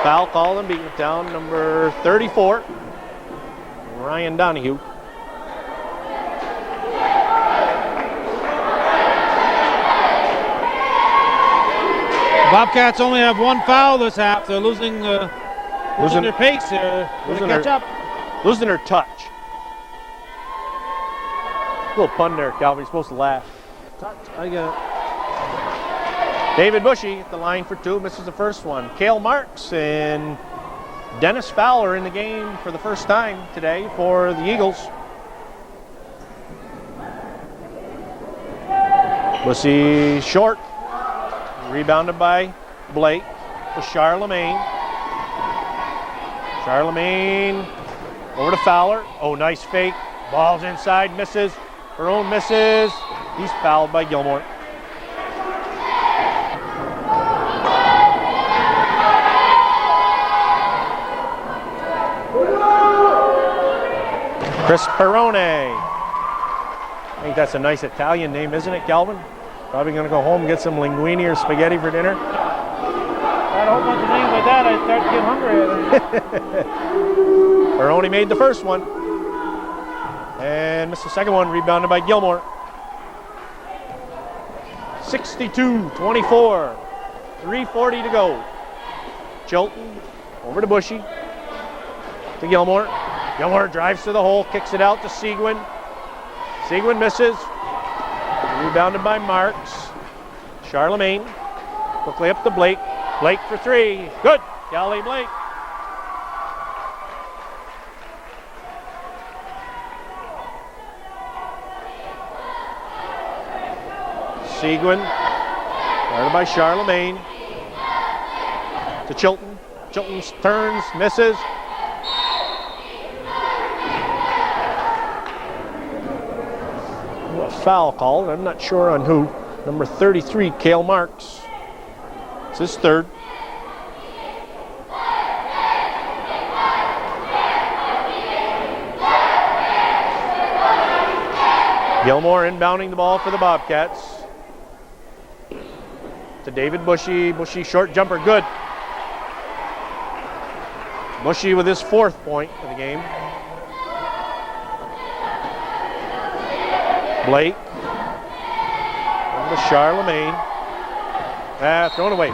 Foul call in Beekmantown, number 34, Ryan Donahue. Bobcats only have 1 foul this half. They're losing their pace here. Losing catch up. Losing their touch. Little pun there, Calvin. You're supposed to laugh. Touch. I got it. David Bushy at the line for 2, misses the first one. Cale Marks and Dennis Fowler in the game for the first time today for the Eagles. Bushy short. Rebounded by Blake to Charlemagne. Charlemagne over to Fowler. Oh, nice fake. Ball's inside, misses. Perone misses. He's fouled by Gilmore. Chris Perone. I think that's a nice Italian name, isn't it, Calvin? Probably going to go home and get some linguine or spaghetti for dinner. Got a whole bunch of names like that, I'd start to get hungry. Perone made the first one. And missed the second one, rebounded by Gilmore. 62-24. 3:40 to go. Chilton over to Bushy. To Gilmore. Gilmore drives to the hole, kicks it out to Seguin. Seguin misses. Rebounded by Marks. Charlemagne. Quickly up to Blake. Blake for 3. Good. Kelly Blake. Seguin. Guarded by Charlemagne. To Chilton. Chilton turns, misses. Foul called. I'm not sure on who. Number 33, Cale Marks. It's his third. Gilmore inbounding the ball for the Bobcats. To David Bushy. Bushy short jumper, good. Bushy with his 4th point of the game. Blake. Over to Charlemagne. Thrown away.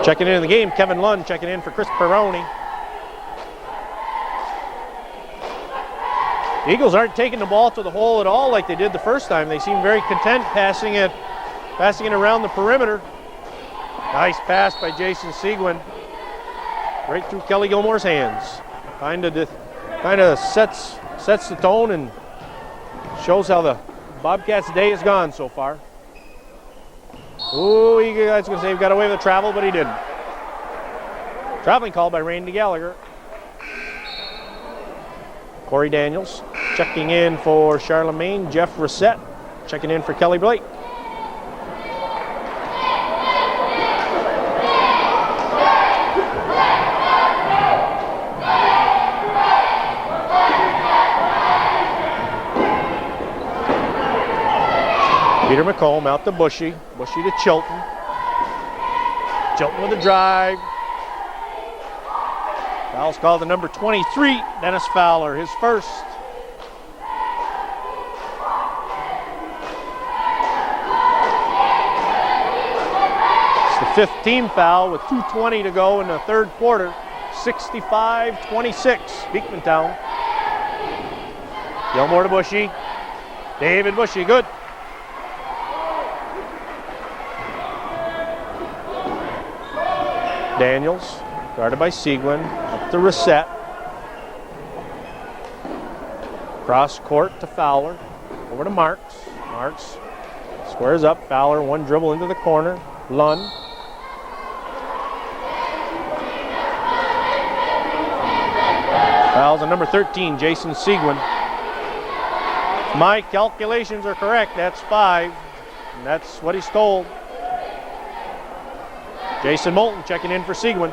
Checking in the game, Kevin Lund checking in for Chris Peroni. The Eagles aren't taking the ball to the hole at all like they did the first time. They seem very content passing it around the perimeter. Nice pass by Jason Seguin. Right through Kelly Gilmore's hands. Kind of sets the tone and shows how the Bobcats' day has gone so far. Oh, you guys going to say he got away with the travel, but he didn't. Traveling call by Randy Gallagher. Corey Daniels checking in for Charlemagne. Jeff Reset checking in for Kelly Blake. Peter McComb out to Bushy. Bushy to Chilton. Chilton with a drive. Foul's called to number 23, Dennis Fowler, his first. 15 foul with 2:20 to go in the third quarter. 65-26, Beekmantown. Gilmore to Bushy. David Bushy, good. Daniels, guarded by Seguin, up to Reset. Cross court to Fowler, over to Marks. Marks squares up, Fowler, one dribble into the corner. Lund. Fouls on number 13, Jason Seguin. If my calculations are correct, that's 5, and that's what he's told. Jason Moulton checking in for Seguin.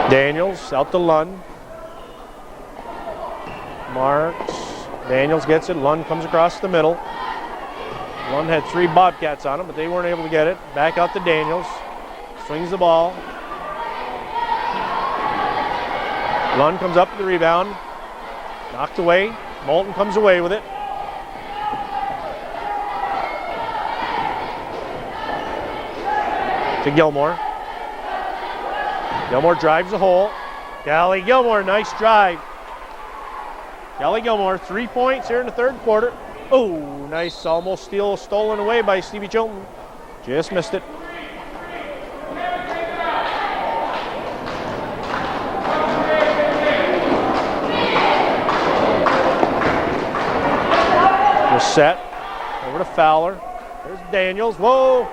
Daniels out to Lund. Marks. Daniels gets it. Lund comes across the middle. Lund had 3 Bobcats on him, but they weren't able to get it. Back out to Daniels. Swings the ball. Lund comes up with the rebound. Knocked away. Moulton comes away with it. To Gilmore. Gilmore drives the hole. Gally Gilmore, nice drive. Gally Gilmore, 3 points here in the third quarter. Oh, nice, almost stolen away by Stevie Chilton. Just missed it. Reset, over to Fowler. There's Daniels, whoa.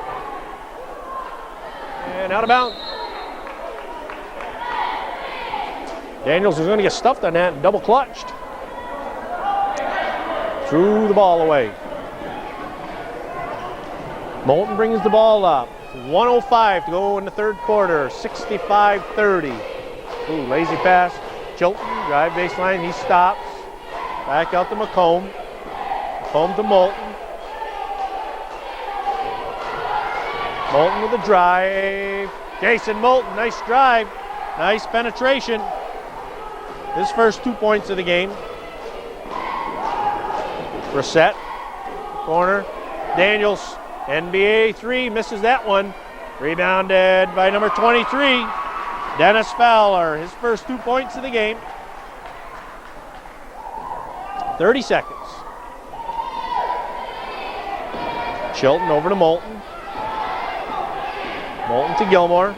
And out of bounds. Daniels is going to get stuffed on that and double clutched. Threw the ball away. Moulton brings the ball up. 1:05 to go in the third quarter. 65-30. Ooh, lazy pass. Chilton, drive baseline. He stops. Back out to McComb. McComb to Moulton. Moulton with a drive. Jason Moulton, nice drive. Nice penetration. His first 2 points of the game. Reset, corner. Daniels, NBA 3, misses that one. Rebounded by number 23, Dennis Fowler. His first 2 points of the game. 30 seconds. Chilton over to Moulton. Moulton to Gilmore.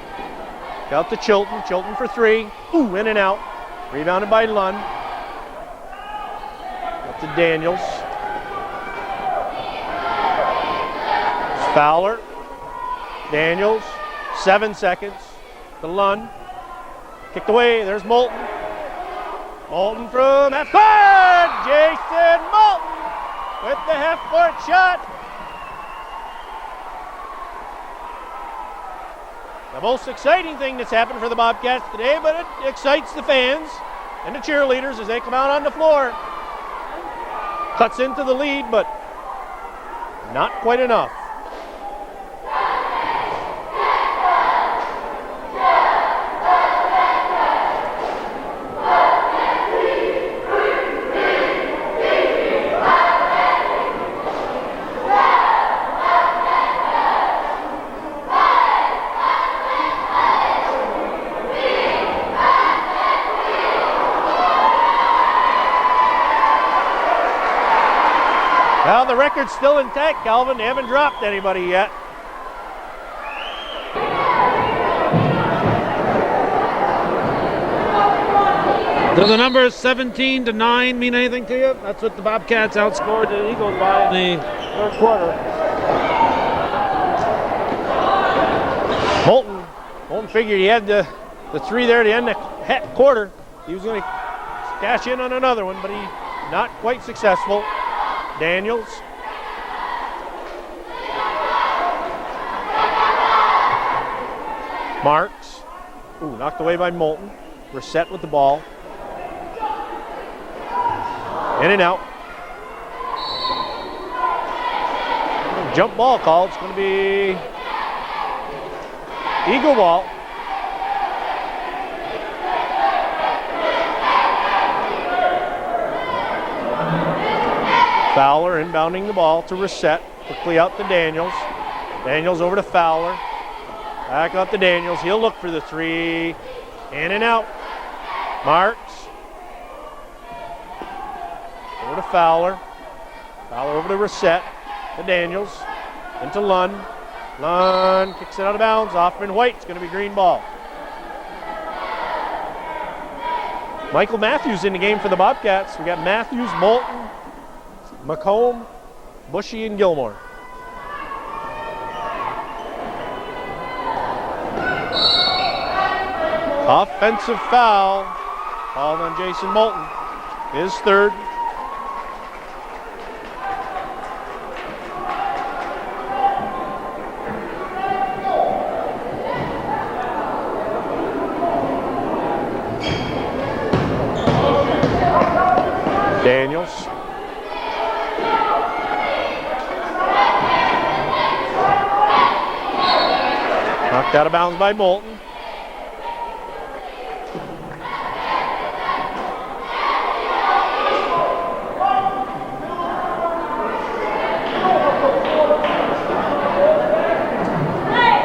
Out to Chilton. Chilton for 3. Ooh, in and out. Rebounded by Lund. Up to Daniels. Fowler. Daniels. 7 seconds. To Lund. Kicked away. There's Moulton. Moulton from half court. Jason Moulton with the half court shot. The most exciting thing that's happened for the Bobcats today, but it excites the fans and the cheerleaders as they come out on the floor. Cuts into the lead, but not quite enough. Well, the record's still intact, Calvin. They haven't dropped anybody yet. Do the numbers 17-9 mean anything to you? That's what the Bobcats outscored the Eagles by in the third quarter. Moulton figured he had the 3 there to end the quarter. He was going to cash in on another one, but he not quite successful. Daniels. Marks. Ooh, knocked away by Moulton. Reset with the ball. In and out. Jump ball called. It's going to be Eagle ball. Fowler inbounding the ball to Reset. Quickly out to Daniels. Daniels over to Fowler. Back up to Daniels. He'll look for the three. In and out. Marks. Over to Fowler. Fowler over to Reset. To Daniels. Into Lund. Lund kicks it out of bounds. Off in white. It's going to be green ball. Michael Matthews in the game for the Bobcats. We got Matthews, Moulton, McComb, Bushy, and Gilmore. Offensive foul called on Jason Moulton. His third. Daniels. Knocked out of bounds by Moulton.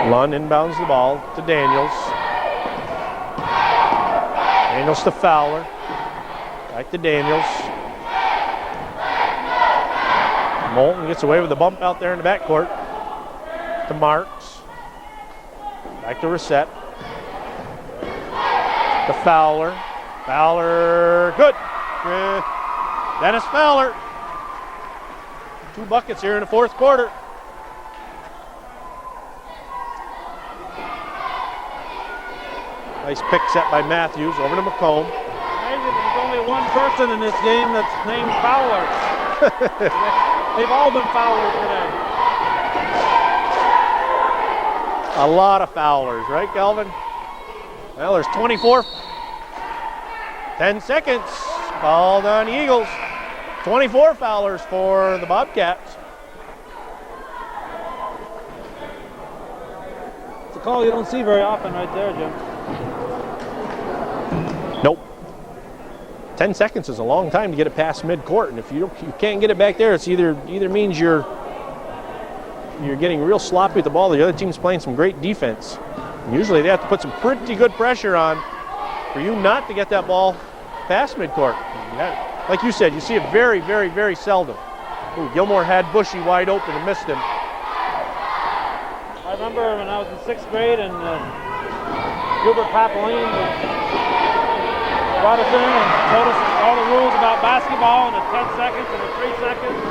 Lund inbounds the ball to Daniels. Daniels to Fowler. Back to Daniels. Moulton gets away with the bump out there in the backcourt. To Marks. Back to Reset. To Fowler. Fowler, good. Dennis Fowler. 2 buckets here in the fourth quarter. Nice pick set by Matthews over to McComb. Amazing, there's only one person in this game that's named Fowler. They've all been Fowlers today. A lot of Fowlers, right, Calvin? Well, there's 24. 10 seconds. Called on the Eagles. 24 Fowlers for the Bobcats. It's a call you don't see very often right there, Jim. Nope. 10 seconds is a long time to get it past midcourt, and if you can't get it back there, it's either means you're getting real sloppy with the ball. The other team's playing some great defense. And usually they have to put some pretty good pressure on for you not to get that ball past midcourt. Like you said, you see it very, very, very seldom. Ooh, Gilmore had Bushy wide open and missed him. I remember when I was in 6th grade and Gilbert Papoline brought us in and told us all the rules about basketball and the 10 seconds and the 3 seconds.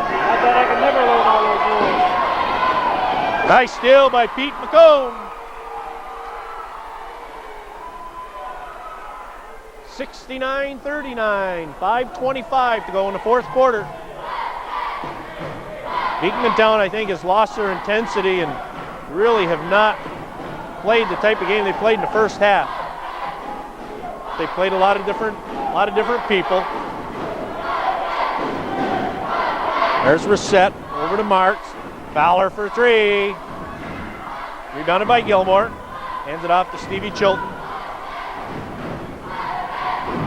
I thought I could never learn all those rules. Nice steal by Pete McComb. 69-39, 5:25 to go in the fourth quarter. Beekmantown, I think, has lost their intensity and really have not played the type of game they played in the first half. They played a lot of different people. There's Reset over to Marks. Fowler for 3. Rebounded by Gilmore. Hands it off to Stevie Chilton.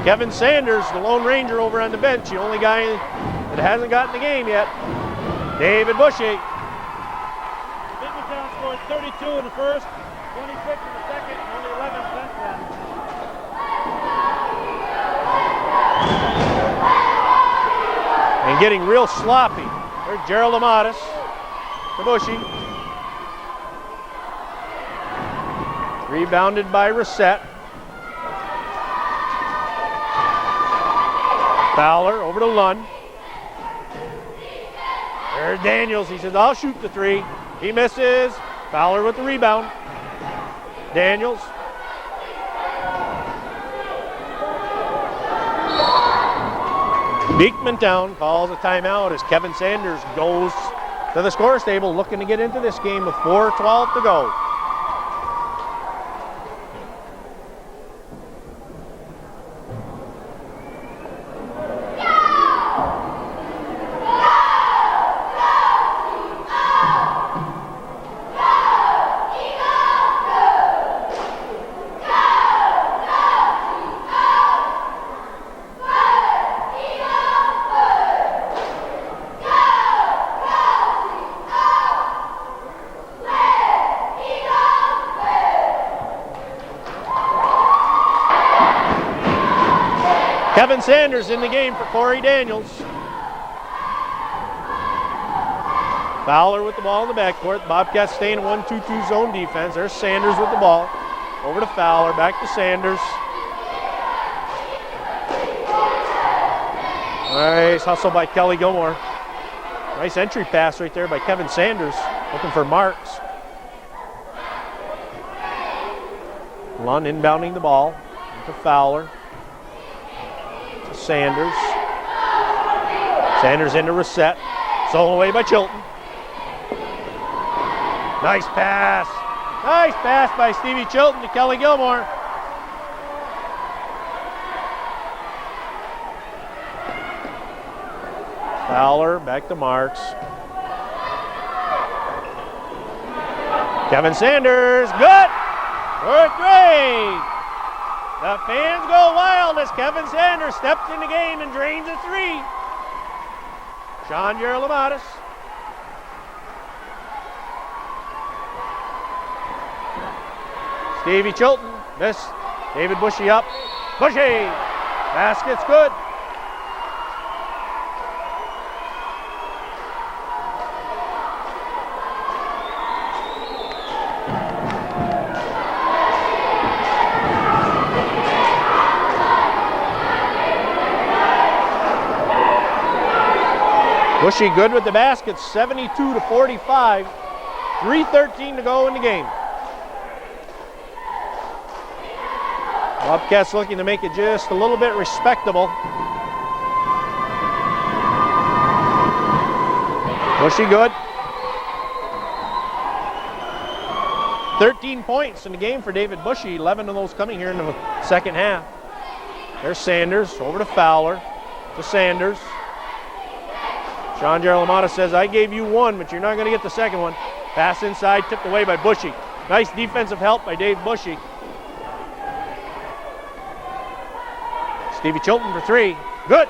Kevin Sanders, the Lone Ranger over on the bench, the only guy that hasn't gotten the game yet. David Bushy. Beekmantown scored 32 in the first, 26 in the second, and only 11 since then. And getting real sloppy. There's Gerald Amatis to Bushy. Rebounded by Reset. Fowler over to Lund. There's Daniels. He says, I'll shoot the 3. He misses. Fowler with the rebound. Daniels. Beekmantown calls a timeout as Kevin Sanders goes to the scorer's table looking to get into this game with 4:12 to go. Kevin Sanders in the game for Corey Daniels. Fowler with the ball in the backcourt. Bobcats staying in 1-2-2 zone defense. There's Sanders with the ball. Over to Fowler, back to Sanders. Nice hustle by Kelly Gilmore. Nice entry pass right there by Kevin Sanders, looking for Marks. Lund inbounding the ball to Fowler. To Sanders. Sanders into reset. Stolen away by Chilton. Nice pass. Nice pass by Stevie Chilton to Kelly Gilmore. Fowler back to Marks. Kevin Sanders, good. For three. The fans go wild as Kevin Sanders steps in the game and drains a three. Sean Geralamatis. Stevie Chilton, miss. David Bushy up. Bushy! Basket's good. Bushy good with the basket, 72-45. 3:13 to go in the game. Bobcats looking to make it just a little bit respectable. Bushy good. 13 points in the game for David Bushy, 11 of those coming here in the second half. There's Sanders, over to Fowler, to Sanders. Sean Geralamatis says, I gave you one, but you're not going to get the second one. Pass inside, tipped away by Bushy. Nice defensive help by Dave Bushy. Stevie Chilton for three. Good.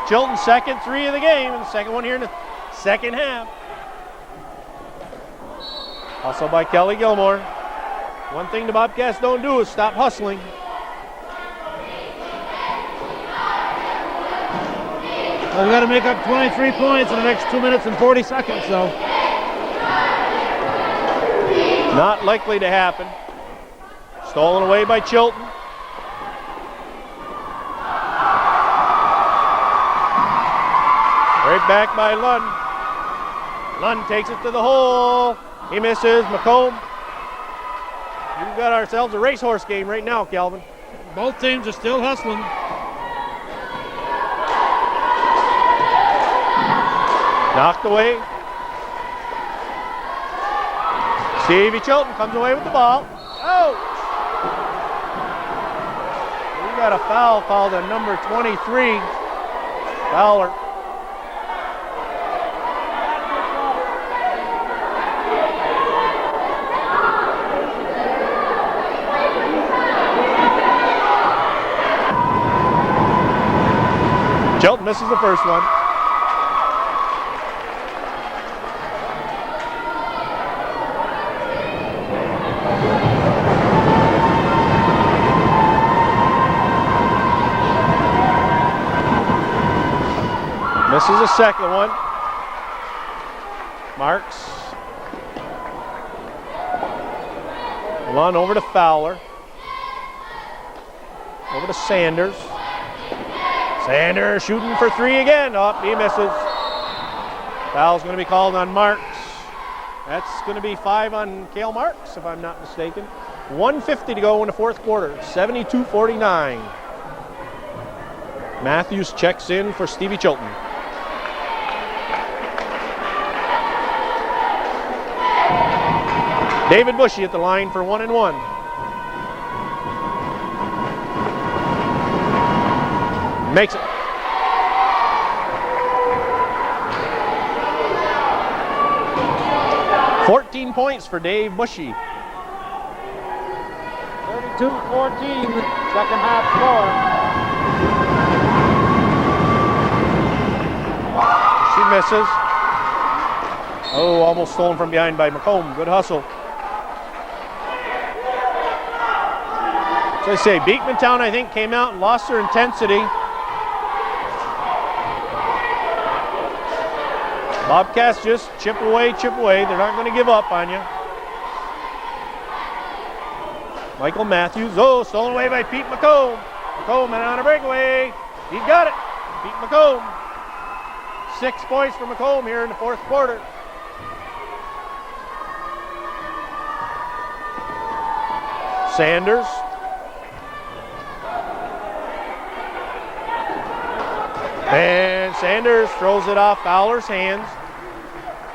Chilton's second three of the game, and the second one here in the second half. Hustle by Kelly Gilmore. One thing the Bobcats don't do is stop hustling. We've got to make up 23 points in the next 2 minutes and 40 seconds, so. Not likely to happen. Stolen away by Chilton. Right back by Lund. Lund takes it to the hole. He misses. McComb. We've got ourselves a racehorse game right now, Calvin. Both teams are still hustling. Knocked away. Stevie Chilton comes away with the ball. Oh! We got a foul called on number 23, Fowler. Chilton misses the first one. Misses the second one. Marks. Lund over to Fowler. Over to Sanders. Sanders shooting for three again. Oh, he misses. Foul's going to be called on Marks. That's going to be 5 on Cale Marks, if I'm not mistaken. 1:50 to go in the fourth quarter. 72-49. Matthews checks in for Stevie Chilton. David Bushy at the line for 1 and 1. Makes it. $14 points for Dave Bushy. 32-14, second half score. She misses. Oh, almost stolen from behind by McComb. Good hustle. So I say, Beekmantown, I think, came out and lost their intensity. Bobcats just chip away, chip away. They're not going to give up on you. Michael Matthews, oh, stolen away by Pete McComb. McComb on a breakaway. He got it. Pete McComb. 6 points for McComb here in the fourth quarter. Sanders. And Sanders throws it off Fowler's hands.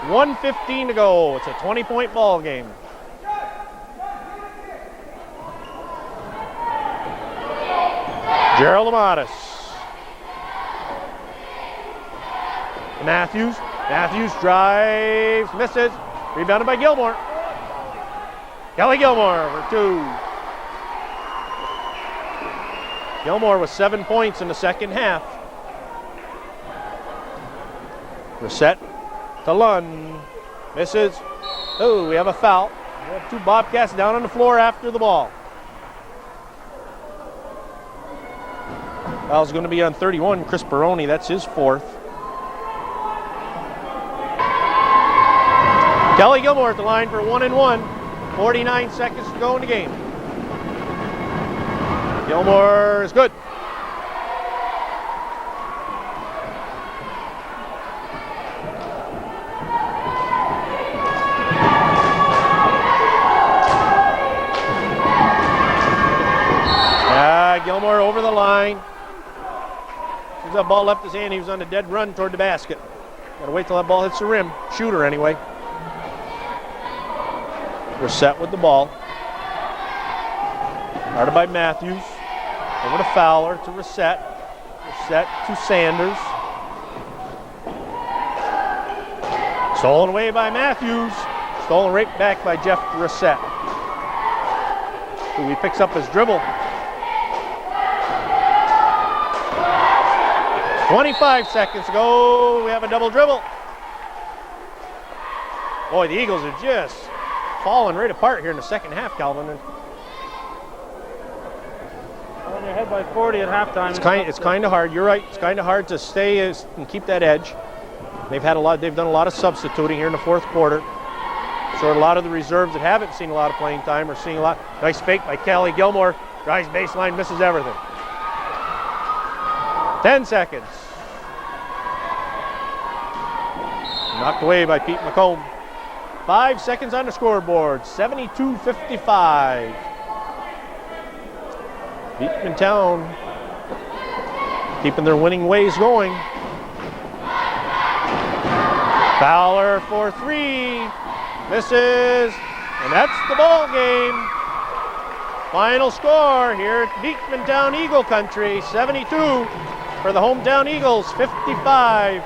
1:15 to go. It's a 20-point ball game. Gerald Amatis. Matthews. Matthews drives, misses. Rebounded by Gilmore. Kelly Gilmore for 2. Gilmore with 7 points in the second half. Reset to Lund. Misses. Oh, we have a foul. We have 2 Bobcats down on the floor after the ball. Foul's going to be on 31, Chris Peroni. That's his 4th. Kelly Gilmore at the line for 1 and 1. 49 seconds to go in the game. Gilmore is good. Gilmore over the line. As that ball left his hand, he was on a dead run toward the basket. Gotta wait till that ball hits the rim. Shooter anyway. Reset with the ball. Guarded by Matthews. Over to Fowler to Reset. Reset to Sanders. Stolen away by Matthews. Stolen right back by Jeff Reset, who he picks up his dribble. 25 seconds to go. We have a double dribble. Boy, the Eagles are just falling right apart here in the second half, Calvin. When you're ahead by 40 at halftime, it's kind of hard. You're right. It's kind of hard to stay and keep that edge. They've done a lot of substituting here in the fourth quarter. So a lot of the reserves that haven't seen a lot of playing time are seeing a lot. Nice fake by Kelly Gilmore. Drives baseline, misses everything. 10 seconds. Knocked away by Pete McComb. 5 seconds on the scoreboard. 72-55. Beekmantown keeping their winning ways going. Fowler for 3. Misses. And that's the ball game. Final score here at Beekmantown Eagle Country. 72 for the hometown Eagles. 55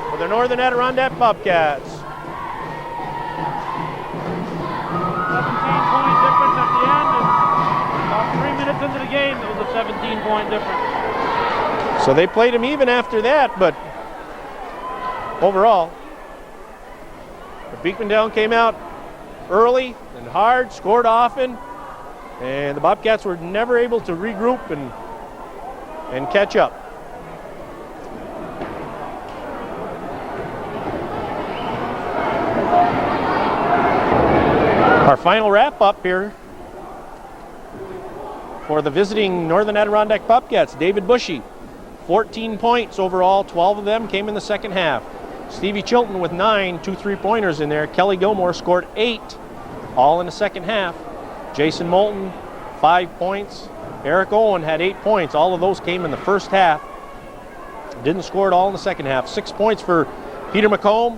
for the Northern Adirondack Bobcats. 17-point difference at the end, and about 3 minutes into the game, it was a 17-point difference. So they played them even after that, but overall, the Beekmantown came out early and hard, scored often, and the Bobcats were never able to regroup and catch up. Our final wrap-up here for the visiting Northern Adirondack Bobcats. David Bushy, 14 points overall. 12 of them came in the second half. Stevie Chilton with 9, 2 3-pointers in there. Kelly Gilmore scored 8, all in the second half. Jason Moulton, 5 points. Eric Owen had 8 points. All of those came in the first half. Didn't score at all in the second half. 6 points for Peter McComb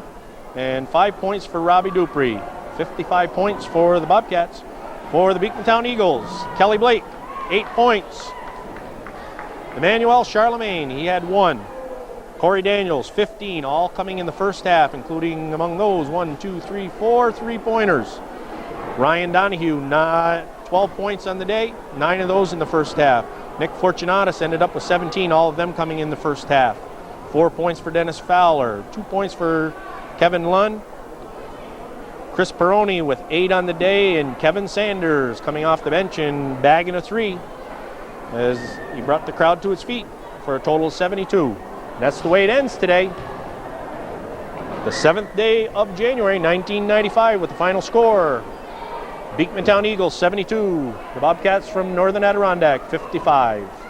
and 5 points for Robbie Dupree. 55 points for the Bobcats. For the Beekmantown Eagles, Kelly Blake, 8 points. Emmanuel Charlemagne, he had 1. Corey Daniels, 15, all coming in the first half, including among those 1, 2, 3, 4 3-pointers. Ryan Donahue, 12 points on the day, 9 of those in the first half. Nick Fortunatus ended up with 17, all of them coming in the first half. 4 points for Dennis Fowler, 2 points for Kevin Lund. Chris Peroni with 8 on the day, and Kevin Sanders coming off the bench and bagging a 3. as he brought the crowd to its feet for a total of 72. That's the way it ends today. The 7th day of January, 1995, with the final score. Beekmantown Eagles 72, the Bobcats from Northern Adirondack 55.